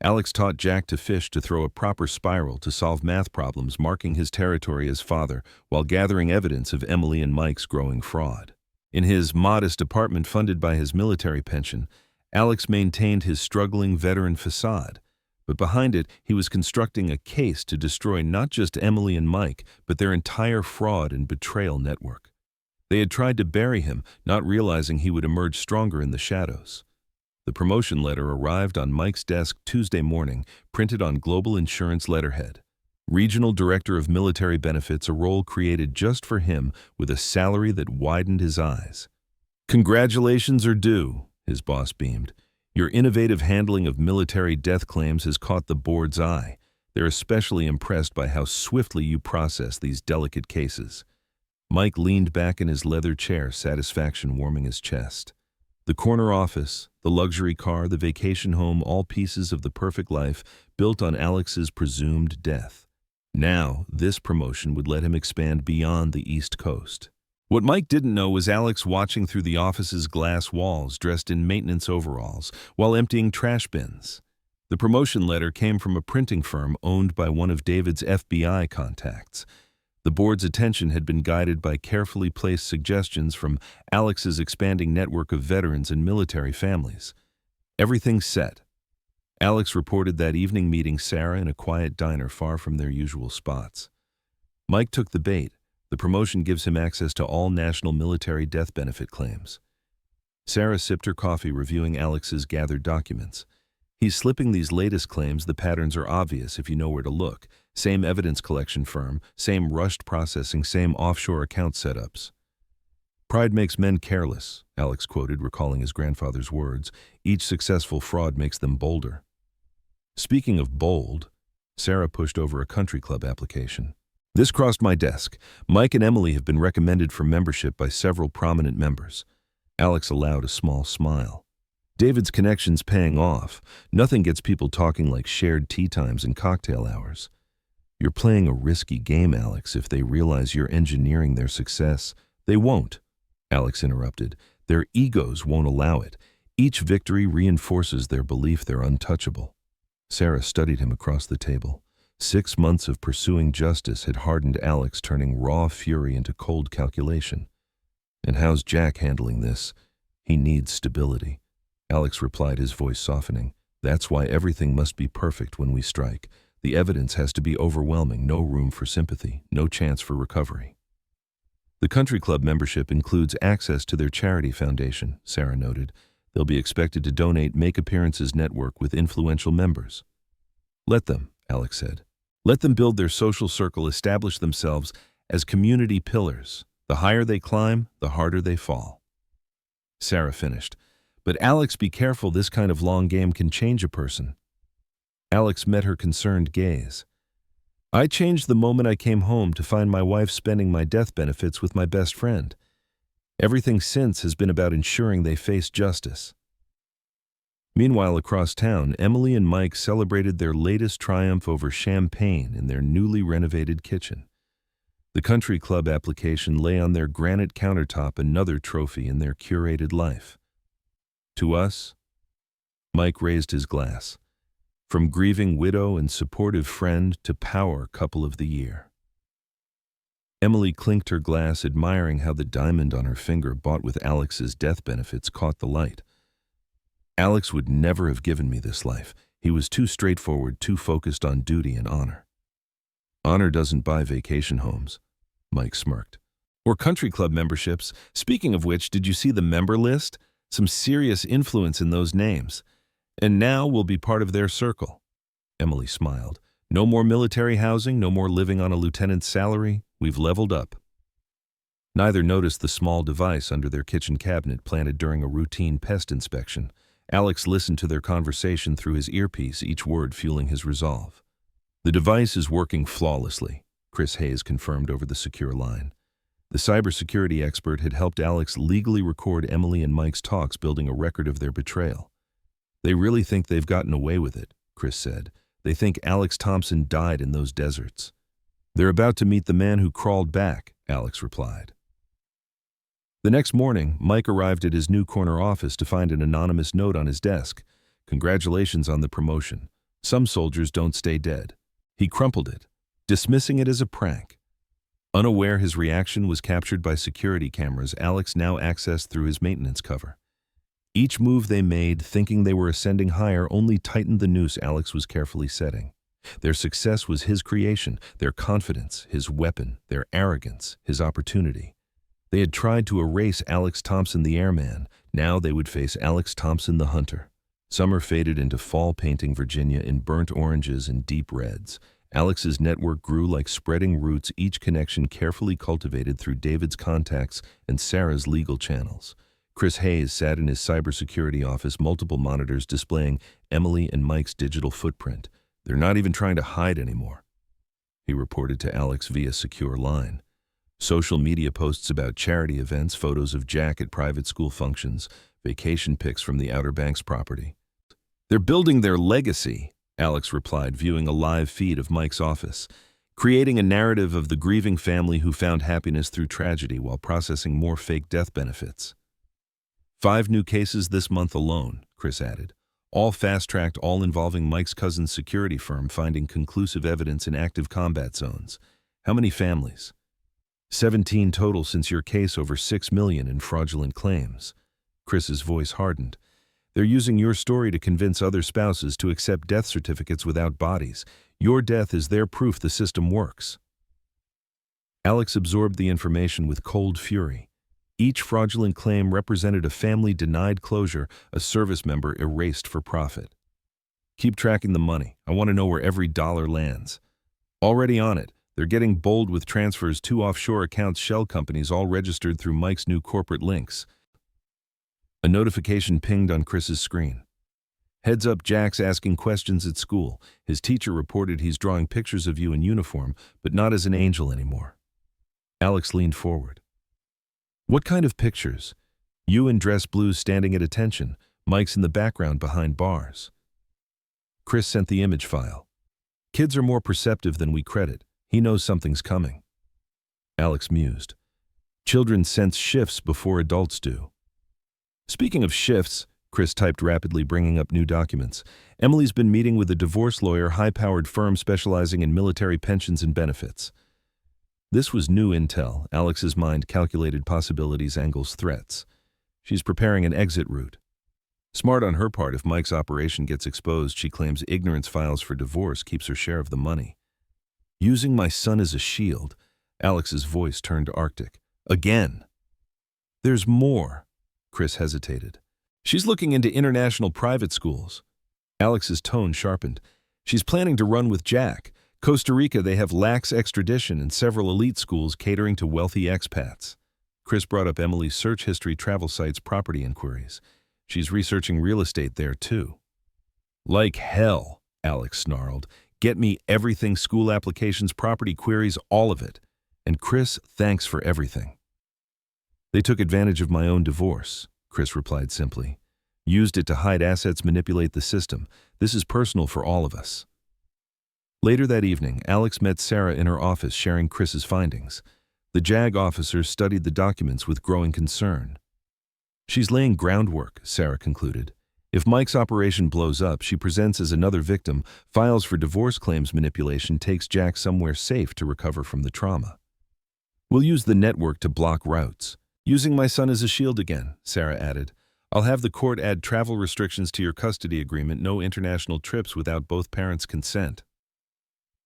Alex taught Jack to fish, to throw a proper spiral, to solve math problems, marking his territory as father, while gathering evidence of Emily and Mike's growing fraud. In his modest apartment funded by his military pension, Alex maintained his struggling veteran facade, but behind it he was constructing a case to destroy not just Emily and Mike, but their entire fraud and betrayal network. They had tried to bury him, not realizing he would emerge stronger in the shadows. The promotion letter arrived on Mike's desk Tuesday morning, printed on global insurance letterhead. Regional Director of Military Benefits, a role created just for him with a salary that widened his eyes. "Congratulations are due," his boss beamed. "Your innovative handling of military death claims has caught the board's eye. They're especially impressed by how swiftly you process these delicate cases." Mike leaned back in his leather chair, satisfaction warming his chest. The corner office, the luxury car, the vacation home, all pieces of the perfect life built on Alex's presumed death. Now, this promotion would let him expand beyond the East Coast. What Mike didn't know was Alex watching through the office's glass walls, dressed in maintenance overalls, while emptying trash bins. The promotion letter came from a printing firm owned by one of David's FBI contacts. The board's attention had been guided by carefully placed suggestions from Alex's expanding network of veterans and military families. Everything set. Alex reported that evening meeting Sarah in a quiet diner far from their usual spots. Mike took the bait. The promotion gives him access to all national military death benefit claims. Sarah sipped her coffee, reviewing Alex's gathered documents. "He's slipping these latest claims. The patterns are obvious if you know where to look. Same evidence collection firm, same rushed processing, same offshore account setups." "Pride makes men careless," Alex quoted, recalling his grandfather's words. "Each successful fraud makes them bolder." Speaking of bold, Sarah pushed over a country club application. "This crossed my desk. Mike and Emily have been recommended for membership by several prominent members." Alex allowed a small smile. David's connection's paying off. Nothing gets people talking like shared tea times and cocktail hours. "You're playing a risky game, Alex. If they realize you're engineering their success—" "They won't," Alex interrupted. "Their egos won't allow it. Each victory reinforces their belief they're untouchable." Sarah studied him across the table. 6 months of pursuing justice had hardened Alex, turning raw fury into cold calculation. "And how's Jack handling this?" "He needs stability," Alex replied, his voice softening. "That's why everything must be perfect when we strike. The evidence has to be overwhelming, no room for sympathy, no chance for recovery." "The country club membership includes access to their charity foundation," Sarah noted. "They'll be expected to donate, make appearances, network with influential members." "Let them," Alex said. "Let them build their social circle, establish themselves as community pillars. The higher they climb, the harder they fall." Sarah finished. "But Alex, be careful. This kind of long game can change a person." Alex met her concerned gaze. "I changed the moment I came home to find my wife spending my death benefits with my best friend. Everything since has been about ensuring they face justice." Meanwhile, across town, Emily and Mike celebrated their latest triumph over champagne in their newly renovated kitchen. The country club application lay on their granite countertop, another trophy in their curated life. "To us," Mike raised his glass. "From grieving widow and supportive friend to power couple of the year." Emily clinked her glass, admiring how the diamond on her finger, bought with Alex's death benefits, caught the light. Alex would never have given me this life. He was too straightforward, too focused on duty and honor. Honor doesn't buy vacation homes, Mike smirked. Or country club memberships. Speaking of which, did you see the member list? Some serious influence in those names. And now we'll be part of their circle. Emily smiled. No more military housing, no more living on a lieutenant's salary. We've leveled up. Neither noticed the small device under their kitchen cabinet planted during a routine pest inspection. Alex listened to their conversation through his earpiece, each word fueling his resolve. The device is working flawlessly, Chris Hayes confirmed over the secure line. The cybersecurity expert had helped Alex legally record Emily and Mike's talks, building a record of their betrayal. They really think they've gotten away with it, Chris said. They think Alex Thompson died in those deserts. They're about to meet the man who crawled back, Alex replied. The next morning, Mike arrived at his new corner office to find an anonymous note on his desk. Congratulations on the promotion. Some soldiers don't stay dead. He crumpled it, dismissing it as a prank. Unaware his reaction was captured by security cameras Alex now accessed through his maintenance cover. Each move they made, thinking they were ascending higher, only tightened the noose Alex was carefully setting. Their success was his creation, their confidence, his weapon, their arrogance, his opportunity. They had tried to erase Alex Thompson the airman. Now they would face Alex Thompson the hunter. Summer faded into fall, painting Virginia in burnt oranges and deep reds. Alex's network grew like spreading roots, each connection carefully cultivated through David's contacts and Sarah's legal channels. Chris Hayes sat in his cybersecurity office, multiple monitors displaying Emily and Mike's digital footprint. They're not even trying to hide anymore, he reported to Alex via secure line. Social media posts about charity events, photos of Jack at private school functions, vacation pics from the Outer Banks property. They're building their legacy, Alex replied, viewing a live feed of Mike's office, creating a narrative of the grieving family who found happiness through tragedy while processing more fake death benefits. 5 new cases this month alone, Chris added. All fast-tracked, all involving Mike's cousin's security firm, finding conclusive evidence in active combat zones. How many families? 17 total since your case, over $6 million in fraudulent claims. Chris's voice hardened. They're using your story to convince other spouses to accept death certificates without bodies. Your death is their proof the system works. Alex absorbed the information with cold fury. Each fraudulent claim represented a family denied closure, a service member erased for profit. Keep tracking the money. I want to know where every dollar lands. Already on it. They're getting bold with transfers to offshore accounts, shell companies, all registered through Mike's new corporate links. A notification pinged on Chris's screen. Heads up, Jack's asking questions at school. His teacher reported he's drawing pictures of you in uniform, but not as an angel anymore. Alex leaned forward. What kind of pictures? You in dress blues standing at attention. Mike's in the background behind bars. Chris sent the image file. Kids are more perceptive than we credit. He knows something's coming. Alex mused. Children sense shifts before adults do. Speaking of shifts, Chris typed rapidly, bringing up new documents. Emily's been meeting with a divorce lawyer, high-powered firm specializing in military pensions and benefits. This was new intel. Alex's mind calculated possibilities, angles, threats. She's preparing an exit route. Smart on her part. If Mike's operation gets exposed, she claims ignorance files for divorce, keeps her share of the money. Using my son as a shield, Alex's voice turned arctic. Again. There's more. Chris hesitated. She's looking into international private schools. Alex's tone sharpened. She's planning to run with Jack. Costa Rica, they have lax extradition and several elite schools catering to wealthy expats. Chris brought up Emily's search history, travel sites, property inquiries. She's researching real estate there, too. Like hell, Alex snarled. Get me everything, school applications, property queries, all of it. And Chris, thanks for everything. They took advantage of my own divorce, Chris replied simply. Used it to hide assets, manipulate the system. This is personal for all of us. Later that evening, Alex met Sarah in her office, sharing Chris's findings. The JAG officer studied the documents with growing concern. She's laying groundwork, Sarah concluded. If Mike's operation blows up, she presents as another victim, files for divorce claims manipulation, takes Jack somewhere safe to recover from the trauma. We'll use the network to block routes. Using my son as a shield again, Sarah added. I'll have the court add travel restrictions to your custody agreement, no international trips without both parents' consent.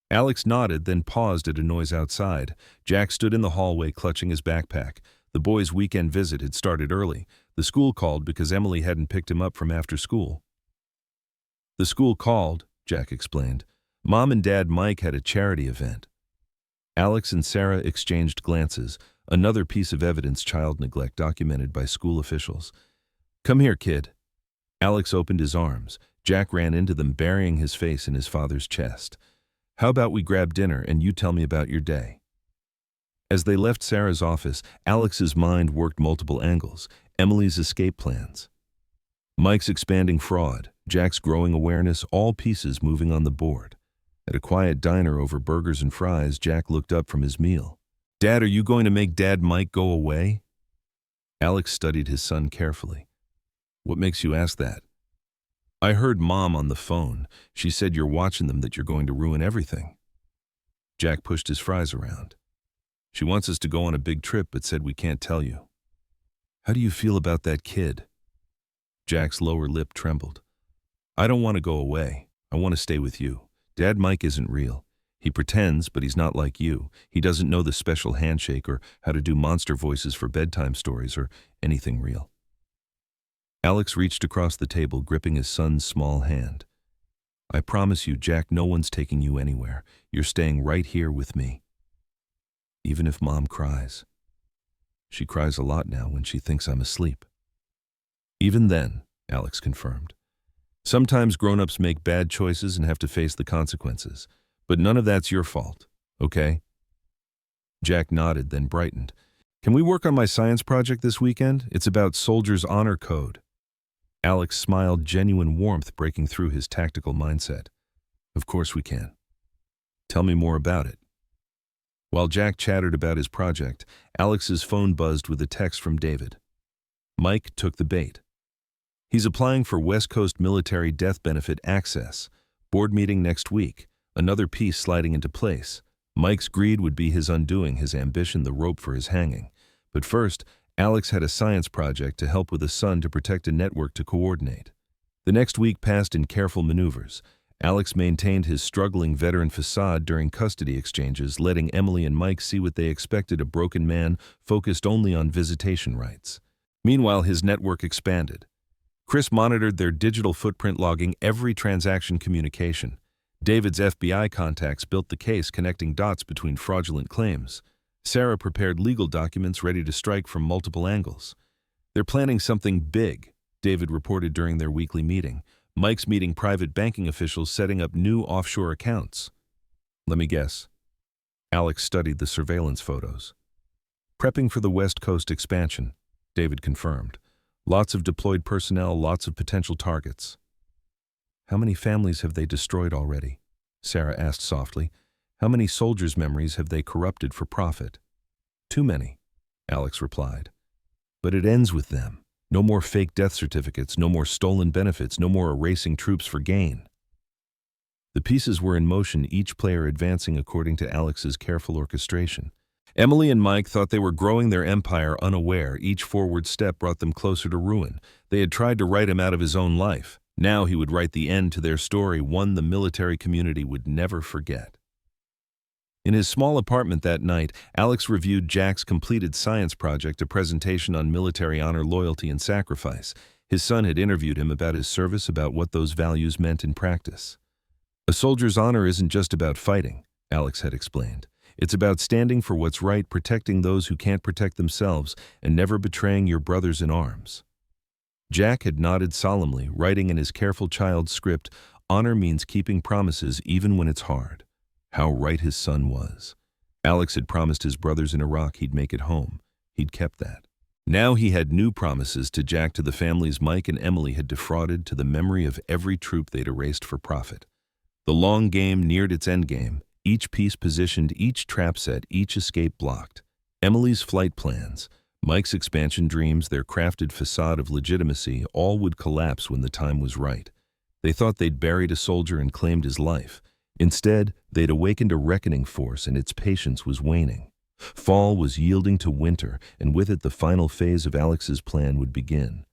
Alex nodded, then paused at a noise outside. Jack stood in the hallway clutching his backpack. The boys' weekend visit had started early. The school called because Emily hadn't picked him up from after school. The school called, Jack explained. Mom and Dad Mike had a charity event. Alex and Sarah exchanged glances, another piece of evidence child neglect documented by school officials. Come here, kid. Alex opened his arms. Jack ran into them, burying his face in his father's chest. How about we grab dinner and you tell me about your day? As they left Sarah's office, Alex's mind worked multiple angles. Emily's escape plans, Mike's expanding fraud, Jack's growing awareness, all pieces moving on the board. At a quiet diner over burgers and fries, Jack looked up from his meal. Dad, are you going to make Dad Mike go away? Alex studied his son carefully. What makes you ask that? I heard Mom on the phone. She said you're watching them, that you're going to ruin everything. Jack pushed his fries around. She wants us to go on a big trip, but said we can't tell you. How do you feel about that kid? Jack's lower lip trembled. I don't want to go away. I want to stay with you. Dad Mike isn't real. He pretends, but he's not like you. He doesn't know the special handshake or how to do monster voices for bedtime stories or anything real. Alex reached across the table, gripping his son's small hand. I promise you, Jack, no one's taking you anywhere. You're staying right here with me. Even if Mom cries. She cries a lot now when she thinks I'm asleep. Even then, Alex confirmed. Sometimes grown-ups make bad choices and have to face the consequences. But none of that's your fault, okay? Jack nodded, then brightened. Can we work on my science project this weekend? It's about Soldier's Honor Code. Alex smiled, genuine warmth breaking through his tactical mindset. Of course we can. Tell me more about it. While Jack chattered about his project, Alex's phone buzzed with a text from David. Mike took the bait. He's applying for West Coast Military Death Benefit access. Board meeting next week. Another piece sliding into place. Mike's greed would be his undoing, his ambition the rope for his hanging. But first, Alex had a science project to help with a son to protect a network to coordinate. The next week passed in careful maneuvers. Alex maintained his struggling veteran facade during custody exchanges, letting Emily and Mike see what they expected, a broken man focused only on visitation rights. Meanwhile, his network expanded. Chris monitored their digital footprint, logging every transaction communication. David's FBI contacts built the case, connecting dots between fraudulent claims. Sarah prepared legal documents ready to strike from multiple angles. They're planning something big, David reported during their weekly meeting. Mike's meeting private banking officials, setting up new offshore accounts. Let me guess. Alex studied the surveillance photos. Prepping for the West Coast expansion, David confirmed. Lots of deployed personnel, lots of potential targets. How many families have they destroyed already? Sarah asked softly. How many soldiers' memories have they corrupted for profit? Too many, Alex replied. But it ends with them. No more fake death certificates, no more stolen benefits, no more erasing troops for gain. The pieces were in motion, each player advancing according to Alex's careful orchestration. Emily and Mike thought they were growing their empire unaware. Each forward step brought them closer to ruin. They had tried to write him out of his own life. Now he would write the end to their story, one the military community would never forget. In his small apartment that night, Alex reviewed Jack's completed science project, a presentation on military honor, loyalty, and sacrifice. His son had interviewed him about his service, about what those values meant in practice. A soldier's honor isn't just about fighting, Alex had explained. It's about standing for what's right, protecting those who can't protect themselves, and never betraying your brothers in arms. Jack had nodded solemnly, writing in his careful child's script, honor means keeping promises even when it's hard. How right his son was. Alex had promised his brothers in Iraq he'd make it home. He'd kept that. Now he had new promises to Jack, to the families Mike and Emily had defrauded, to the memory of every troop they'd erased for profit. The long game neared its endgame, each piece positioned, each trap set, each escape blocked. Emily's flight plans, Mike's expansion dreams, their crafted facade of legitimacy, all would collapse when the time was right. They thought they'd buried a soldier and claimed his life. Instead, they'd awakened a reckoning force, and its patience was waning. Fall was yielding to winter, and with it the final phase of Alex's plan would begin.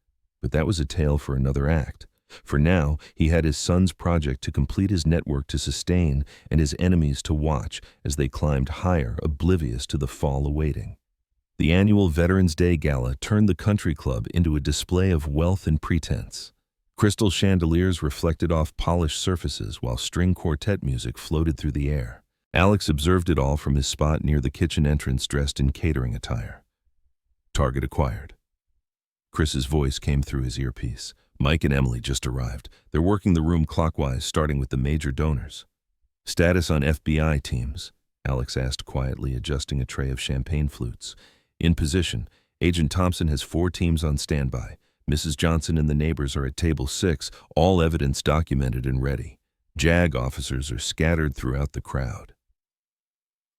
But that was a tale for another act. For now, he had his son's project to complete, his network to sustain, and his enemies to watch as they climbed higher, oblivious to the fall awaiting. The annual Veterans Day Gala turned the country club into a display of wealth and pretense. Crystal chandeliers reflected off polished surfaces while string quartet music floated through the air. Alex observed it all from his spot near the kitchen entrance, dressed in catering attire. Target acquired. Chris's voice came through his earpiece. Mike and Emily just arrived. They're working the room clockwise, starting with the major donors. Status on FBI teams? Alex asked quietly, adjusting a tray of champagne flutes. In position, Agent Thompson has 4 teams on standby. Mrs. Johnson and the neighbors are at table 6, all evidence documented and ready. JAG officers are scattered throughout the crowd.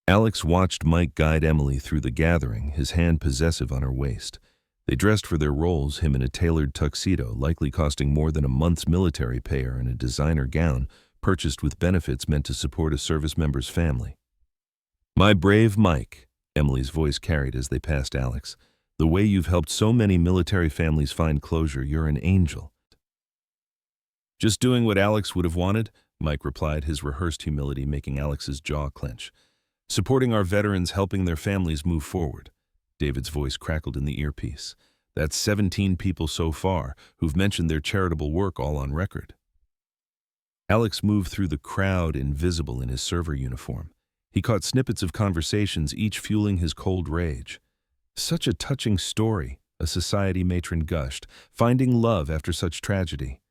Alex watched Mike guide Emily through the gathering, his hand possessive on her waist. They dressed for their roles, him in a tailored tuxedo, likely costing more than a month's military pay, and a designer gown purchased with benefits meant to support a service member's family. "My brave Mike," Emily's voice carried as they passed Alex. "The way you've helped so many military families find closure, you're an angel." "Just doing what Alex would have wanted," Mike replied, his rehearsed humility making Alex's jaw clench. "Supporting our veterans, helping their families move forward." David's voice crackled in the earpiece. "That's 17 people so far who've mentioned their charitable work, all on record." Alex moved through the crowd, invisible in his server uniform. He caught snippets of conversations, each fueling his cold rage. "Such a touching story," a society matron gushed, "finding love after such tragedy."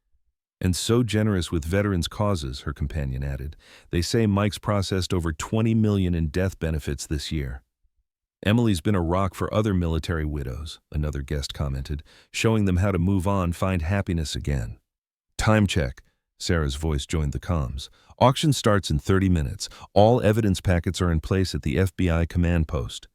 "And so generous with veterans' causes," her companion added. "They say Mike's processed over $20 million in death benefits this year." "Emily's been a rock for other military widows," another guest commented, "showing them how to move on, find happiness again." "Time check." Sarah's voice joined the comms. "Auction starts in 30 minutes. All evidence packets are in place at the FBI command post."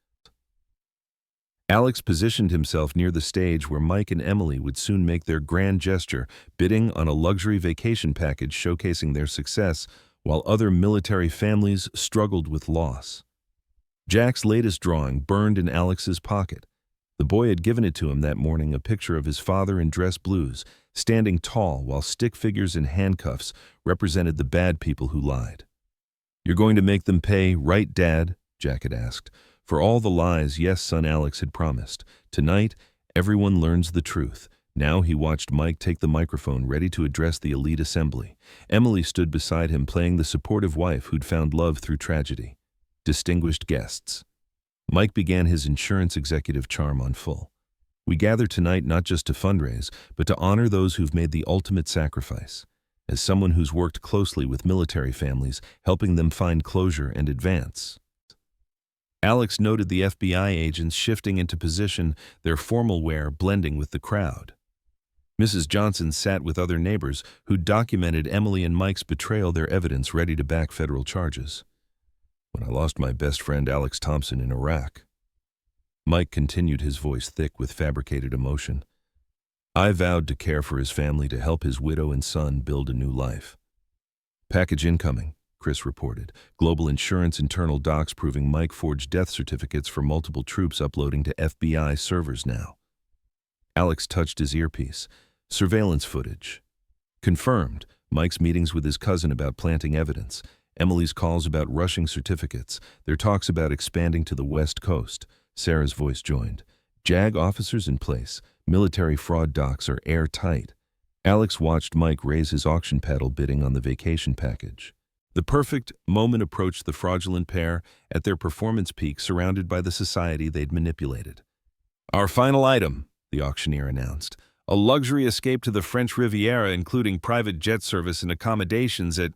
Alex positioned himself near the stage where Mike and Emily would soon make their grand gesture, bidding on a luxury vacation package showcasing their success, while other military families struggled with loss. Jack's latest drawing burned in Alex's pocket. The boy had given it to him that morning, a picture of his father in dress blues, standing tall while stick figures and handcuffs represented the bad people who lied. "You're going to make them pay, right, Dad?" Jack had asked. "For all the lies, yes, son," Alex had promised. "Tonight, everyone learns the truth." Now he watched Mike take the microphone, ready to address the elite assembly. Emily stood beside him, playing the supportive wife who'd found love through tragedy. Distinguished guests. Mike began his insurance executive charm on full. "We gather tonight not just to fundraise, but to honor those who've made the ultimate sacrifice. As someone who's worked closely with military families, helping them find closure and advance." Alex noted the FBI agents shifting into position, their formal wear blending with the crowd. Mrs. Johnson sat with other neighbors who documented Emily and Mike's betrayal, their evidence ready to back federal charges. "When I lost my best friend Alex Thompson in Iraq," Mike continued, his voice thick with fabricated emotion, "I vowed to care for his family, to help his widow and son build a new life." "Package incoming," Chris reported. Global Insurance internal docs proving Mike forged death certificates for multiple troops, uploading to FBI servers now. Alex touched his earpiece. Surveillance footage. Confirmed. Mike's meetings with his cousin about planting evidence. Emily's calls about rushing certificates. Their talks about expanding to the West Coast. Sarah's voice joined. JAG officers in place. Military fraud docs are airtight. Alex watched Mike raise his auction paddle, bidding on the vacation package. The perfect moment approached the fraudulent pair at their performance peak, surrounded by the society they'd manipulated. "Our final item," the auctioneer announced. "A luxury escape to the French Riviera, including private jet service and accommodations at—"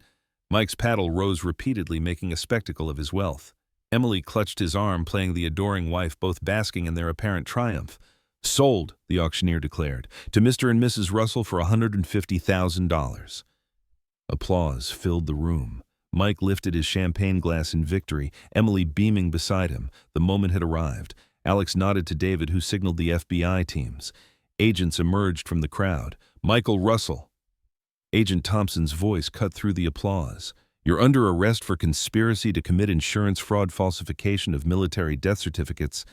Mike's paddle rose repeatedly, making a spectacle of his wealth. Emily clutched his arm, playing the adoring wife, both basking in their apparent triumph. "Sold," the auctioneer declared, "to Mr. and Mrs. Russell for $150,000. Applause filled the room. Mike lifted his champagne glass in victory, Emily beaming beside him. The moment had arrived. Alex nodded to David, who signaled the FBI teams. Agents emerged from the crowd. "Michael Russell." Agent Thompson's voice cut through the applause. "You're under arrest for conspiracy to commit insurance fraud, falsification of military death certificates,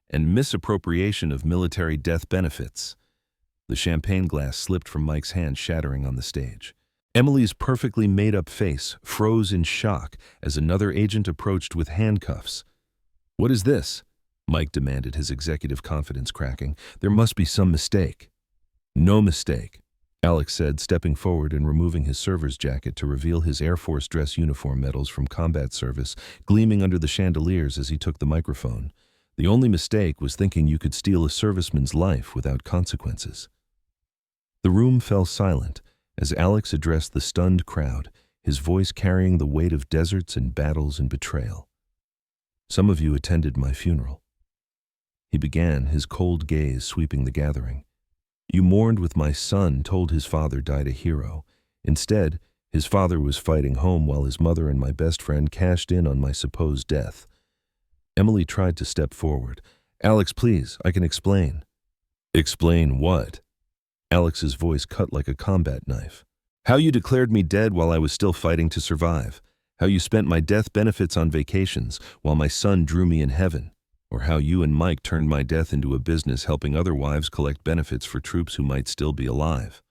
and misappropriation of military death benefits." The champagne glass slipped from Mike's hand, shattering on the stage. Emily's perfectly made-up face froze in shock as another agent approached with handcuffs. "What is this?" Mike demanded, his executive confidence cracking. "There must be some mistake." "No mistake," Alex said, stepping forward and removing his server's jacket to reveal his Air Force dress uniform medals from combat service gleaming under the chandeliers as he took the microphone. "The only mistake was thinking you could steal a serviceman's life without consequences." The room fell silent as Alex addressed the stunned crowd, his voice carrying the weight of deserts and battles and betrayal. "Some of you attended my funeral." He began, his cold gaze sweeping the gathering. "You mourned with my son, told his father died a hero. Instead, his father was fighting home while his mother and my best friend cashed in on my supposed death." Emily tried to step forward. "Alex, please, I can explain." "Explain what?" Alex's voice cut like a combat knife. "How you declared me dead while I was still fighting to survive. How you spent my death benefits on vacations while my son drew me in heaven. Or how you and Mike turned my death into a business helping other wives collect benefits for troops who might still be alive."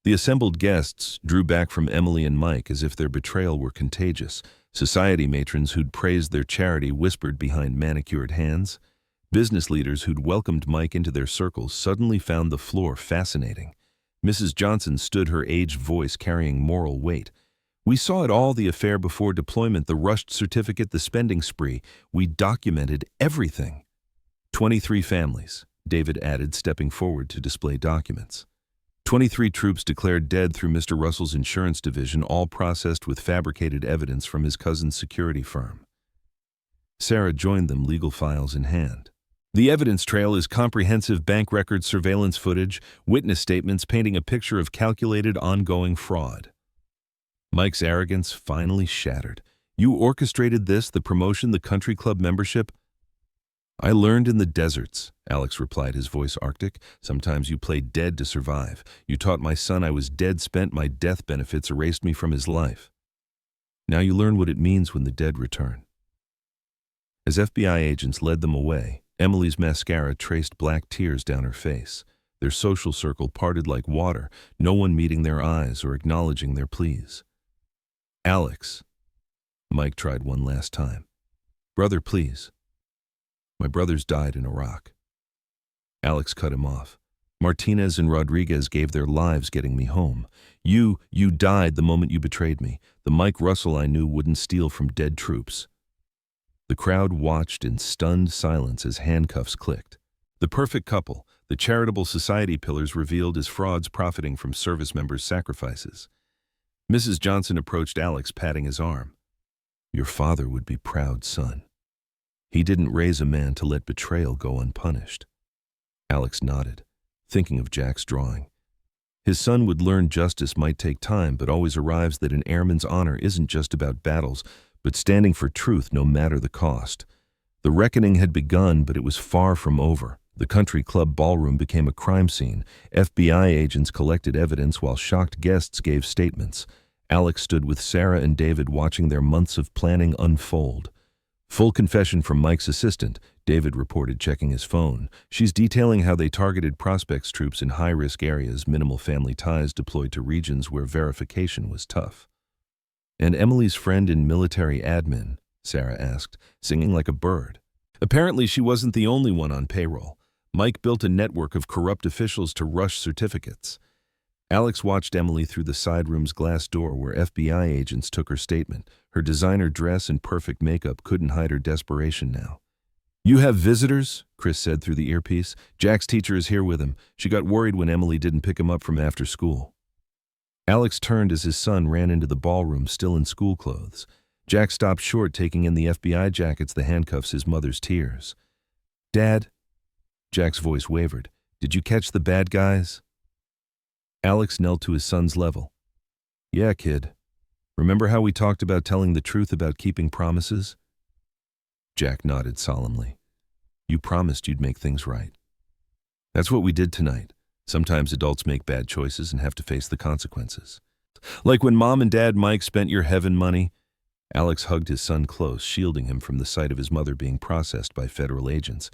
The assembled guests drew back from Emily and Mike as if their betrayal were contagious. Society matrons who'd praised their charity whispered behind manicured hands. Business leaders who'd welcomed Mike into their circles suddenly found the floor fascinating. Mrs. Johnson stood, her aged voice carrying moral weight. "We saw it all, the affair before deployment, the rushed certificate, the spending spree. We documented everything." 23 families, David added, stepping forward to display documents. 23 troops declared dead through Mr. Russell's insurance division, all processed with fabricated evidence from his cousin's security firm. Sarah joined them, legal files in hand. "The evidence trail is comprehensive: bank records, surveillance footage, witness statements painting a picture of calculated ongoing fraud." Mike's arrogance finally shattered. "You orchestrated this, the promotion, the country club membership?" "I learned in the deserts," Alex replied, his voice arctic. "Sometimes you play dead to survive. You taught my son I was dead spent. My death benefits erased me from his life. Now you learn what it means when the dead return." As FBI agents led them away, Emily's mascara traced black tears down her face. Their social circle parted like water, no one meeting their eyes or acknowledging their pleas. "Alex," Mike tried one last time. "Brother, please." "My brothers died in Iraq." Alex cut him off. "Martinez and Rodriguez gave their lives getting me home. You died the moment you betrayed me. The Mike Russell I knew wouldn't steal from dead troops." The crowd watched in stunned silence as handcuffs clicked. The perfect couple, the charitable society pillars revealed as frauds profiting from service members' sacrifices. Mrs. Johnson approached Alex, patting his arm. "Your father would be proud, son. He didn't raise a man to let betrayal go unpunished." Alex nodded, thinking of Jack's drawing. His son would learn justice might take time, but always arrives, that an airman's honor isn't just about battles, but standing for truth no matter the cost. The reckoning had begun, but it was far from over. The country club ballroom became a crime scene. FBI agents collected evidence while shocked guests gave statements. Alex stood with Sarah and David, watching their months of planning unfold. "Full confession from Mike's assistant," David reported, checking his phone. "She's detailing how they targeted prospects troops in high-risk areas, minimal family ties, deployed to regions where verification was tough." "And Emily's friend in military admin?" Sarah asked, singing like a bird. "Apparently she wasn't the only one on payroll. Mike built a network of corrupt officials to rush certificates." Alex watched Emily through the side room's glass door where FBI agents took her statement. Her designer dress and perfect makeup couldn't hide her desperation now. "You have visitors," Chris said through the earpiece. "Jack's teacher is here with him. She got worried when Emily didn't pick him up from after school." Alex turned as his son ran into the ballroom, still in school clothes. Jack stopped short, taking in the FBI jackets, the handcuffs, his mother's tears. "Dad?" Jack's voice wavered. "Did you catch the bad guys?" Alex knelt to his son's level. "Yeah, kid. Remember how we talked about telling the truth, about keeping promises?" Jack nodded solemnly. "You promised you'd make things right." "That's what we did tonight. Sometimes adults make bad choices and have to face the consequences. Like when Mom and Dad Mike spent your heaven money." Alex hugged his son close, shielding him from the sight of his mother being processed by federal agents.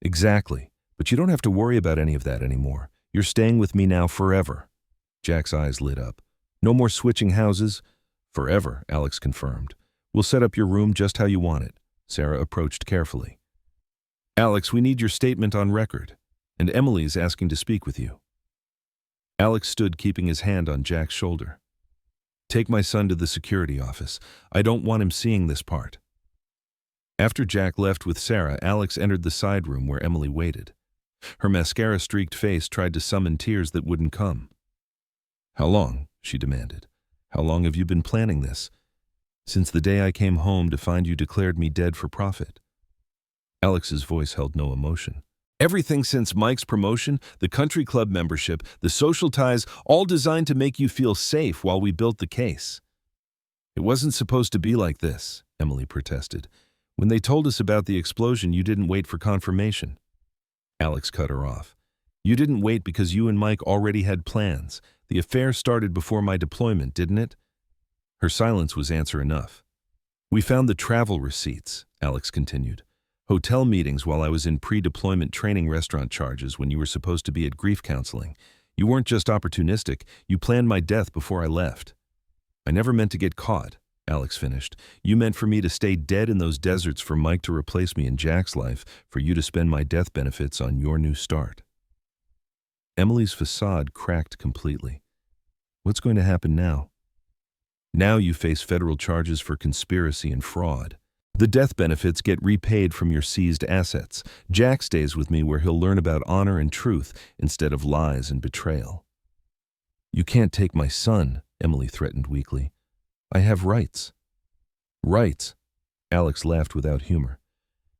"Exactly. But you don't have to worry about any of that anymore. You're staying with me now forever." Jack's eyes lit up. "No more switching houses?" "Forever," Alex confirmed. "We'll set up your room just how you want it." Sarah approached carefully. "Alex, we need your statement on record. And Emily's asking to speak with you." Alex stood, keeping his hand on Jack's shoulder. "Take my son to the security office. I don't want him seeing this part." After Jack left with Sarah, Alex entered the side room where Emily waited. Her mascara-streaked face tried to summon tears that wouldn't come. "How long?" she demanded. "How long have you been planning this?" "Since the day I came home to find you declared me dead for profit." Alex's voice held no emotion. "Everything since Mike's promotion, the country club membership, the social ties, all designed to make you feel safe while we built the case." "It wasn't supposed to be like this," Emily protested. "When they told us about the explosion, you didn't wait for confirmation." Alex cut her off. "You didn't wait because you and Mike already had plans. The affair started before my deployment, didn't it?" Her silence was answer enough. "We found the travel receipts," Alex continued. "Hotel meetings while I was in pre-deployment training, restaurant charges when you were supposed to be at grief counseling. You weren't just opportunistic, you planned my death before I left." "I never meant to get caught," Alex finished. "You meant for me to stay dead in those deserts, for Mike to replace me in Jack's life, for you to spend my death benefits on your new start." Emily's facade cracked completely. "What's going to happen now?" "Now you face federal charges for conspiracy and fraud. The death benefits get repaid from your seized assets. Jack stays with me where he'll learn about honor and truth instead of lies and betrayal." "You can't take my son," Emily threatened weakly. "I have rights." "Rights?" Alex laughed without humor.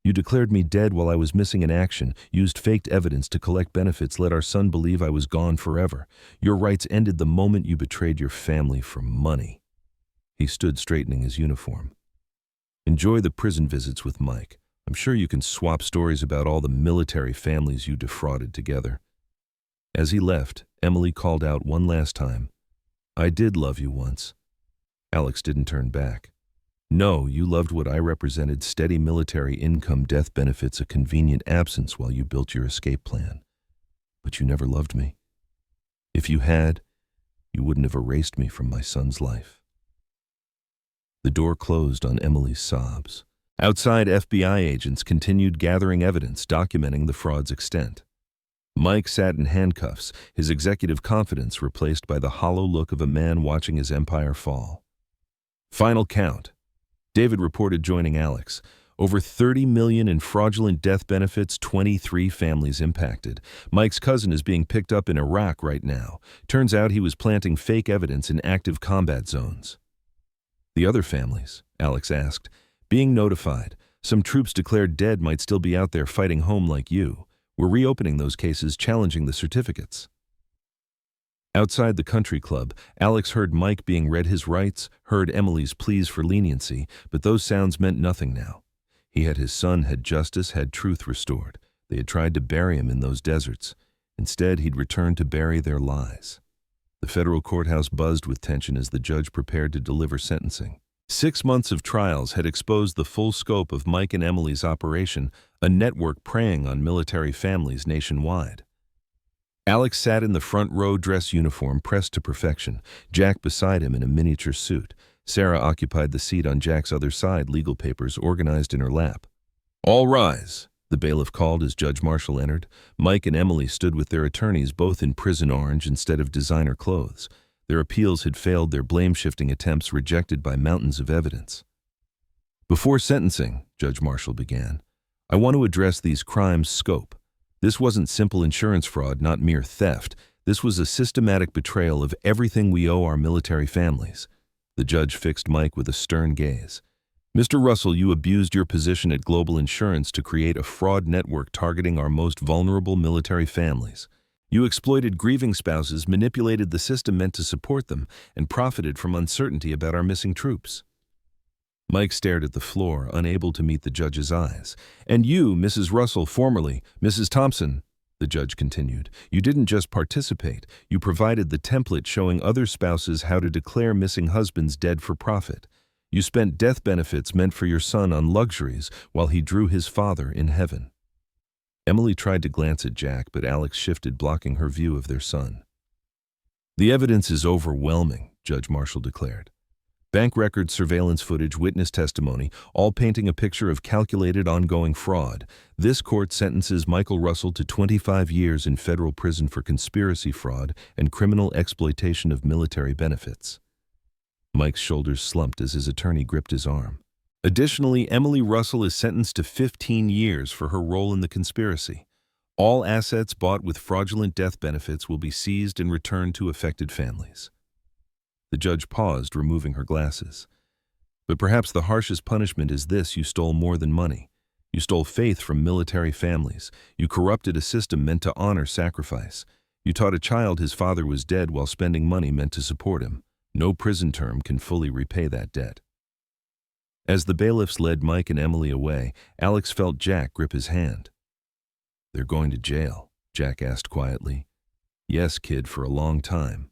"You declared me dead while I was missing in action, used faked evidence to collect benefits, let our son believe I was gone forever. Your rights ended the moment you betrayed your family for money." He stood, straightening his uniform. "Enjoy the prison visits with Mike. I'm sure you can swap stories about all the military families you defrauded together." As he left, Emily called out one last time, "I did love you once." Alex didn't turn back. "No, you loved what I represented: steady military income, death benefits, a convenient absence while you built your escape plan. But you never loved me. If you had, you wouldn't have erased me from my son's life." The door closed on Emily's sobs. Outside, FBI agents continued gathering evidence documenting the fraud's extent. Mike sat in handcuffs, his executive confidence replaced by the hollow look of a man watching his empire fall. Final count. David reported, joining Alex. Over $30 million in fraudulent death benefits, 23 families impacted. Mike's cousin is being picked up in Iraq right now. Turns out he was planting fake evidence in active combat zones. "The other families?" Alex asked. "Being notified. Some troops declared dead might still be out there fighting home like you. We're reopening those cases, challenging the certificates." Outside the country club, Alex heard Mike being read his rights, heard Emily's pleas for leniency, but those sounds meant nothing now. He had his son, had justice, had truth restored. They had tried to bury him in those deserts. Instead, he'd returned to bury their lies. The federal courthouse buzzed with tension as the judge prepared to deliver sentencing. 6 months of trials had exposed the full scope of Mike and Emily's operation, a network preying on military families nationwide. Alex sat in the front row, dress uniform pressed to perfection, Jack beside him in a miniature suit. Sarah occupied the seat on Jack's other side, legal papers organized in her lap. "All rise," the bailiff called as Judge Marshall entered. Mike and Emily stood with their attorneys, both in prison orange instead of designer clothes. Their appeals had failed, their blame-shifting attempts rejected by mountains of evidence. "Before sentencing," Judge Marshall began, "I want to address these crimes' scope. This wasn't simple insurance fraud, not mere theft. This was a systematic betrayal of everything we owe our military families." The judge fixed Mike with a stern gaze. "Mr. Russell, you abused your position at Global Insurance to create a fraud network targeting our most vulnerable military families. You exploited grieving spouses, manipulated the system meant to support them, and profited from uncertainty about our missing troops." Mike stared at the floor, unable to meet the judge's eyes. "And you, Mrs. Russell, formerly Mrs. Thompson," the judge continued, "you didn't just participate, you provided the template showing other spouses how to declare missing husbands dead for profit. You spent death benefits meant for your son on luxuries while he drew his father in heaven." Emily tried to glance at Jack, but Alex shifted, blocking her view of their son. "The evidence is overwhelming," Judge Marshall declared. "Bank records, surveillance footage, witness testimony, all painting a picture of calculated ongoing fraud. This court sentences Michael Russell to 25 years in federal prison for conspiracy fraud and criminal exploitation of military benefits." Mike's shoulders slumped as his attorney gripped his arm. Additionally, Emily Russell is sentenced to 15 years for her role in the conspiracy. All assets bought with fraudulent death benefits will be seized and returned to affected families. The judge paused, removing her glasses. "But perhaps the harshest punishment is this: you stole more than money. You stole faith from military families. You corrupted a system meant to honor sacrifice. You taught a child his father was dead while spending money meant to support him. No prison term can fully repay that debt." As the bailiffs led Mike and Emily away, Alex felt Jack grip his hand. "They're going to jail?" Jack asked quietly. "Yes, kid, for a long time."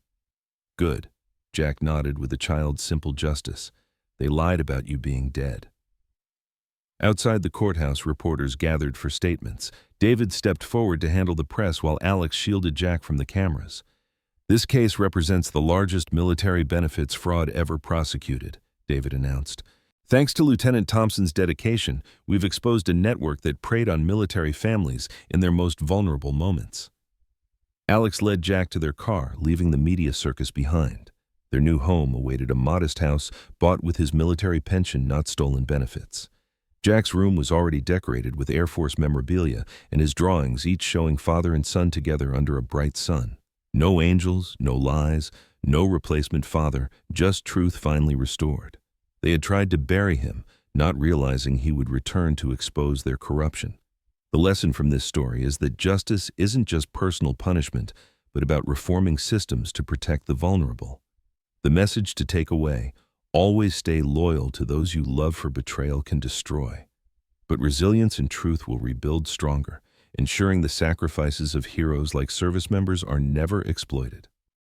"Good." Jack nodded with a child's simple justice. "They lied about you being dead." Outside the courthouse, reporters gathered for statements. David stepped forward to handle the press while Alex shielded Jack from the cameras. "This case represents the largest military benefits fraud ever prosecuted," David announced. "Thanks to Lieutenant Thompson's dedication, we've exposed a network that preyed on military families in their most vulnerable moments." Alex led Jack to their car, leaving the media circus behind. Their new home awaited a modest house bought with his military pension, not stolen benefits. Jack's room was already decorated with Air Force memorabilia and his drawings, each showing father and son together under a bright sun. No angels, no lies, no replacement father, just truth finally restored. They had tried to bury him, not realizing he would return to expose their corruption. The lesson from this story is that justice isn't just personal punishment, but about reforming systems to protect the vulnerable. The message to take away: always stay loyal to those you love, for betrayal can destroy. But resilience and truth will rebuild stronger, ensuring the sacrifices of heroes like service members are never exploited.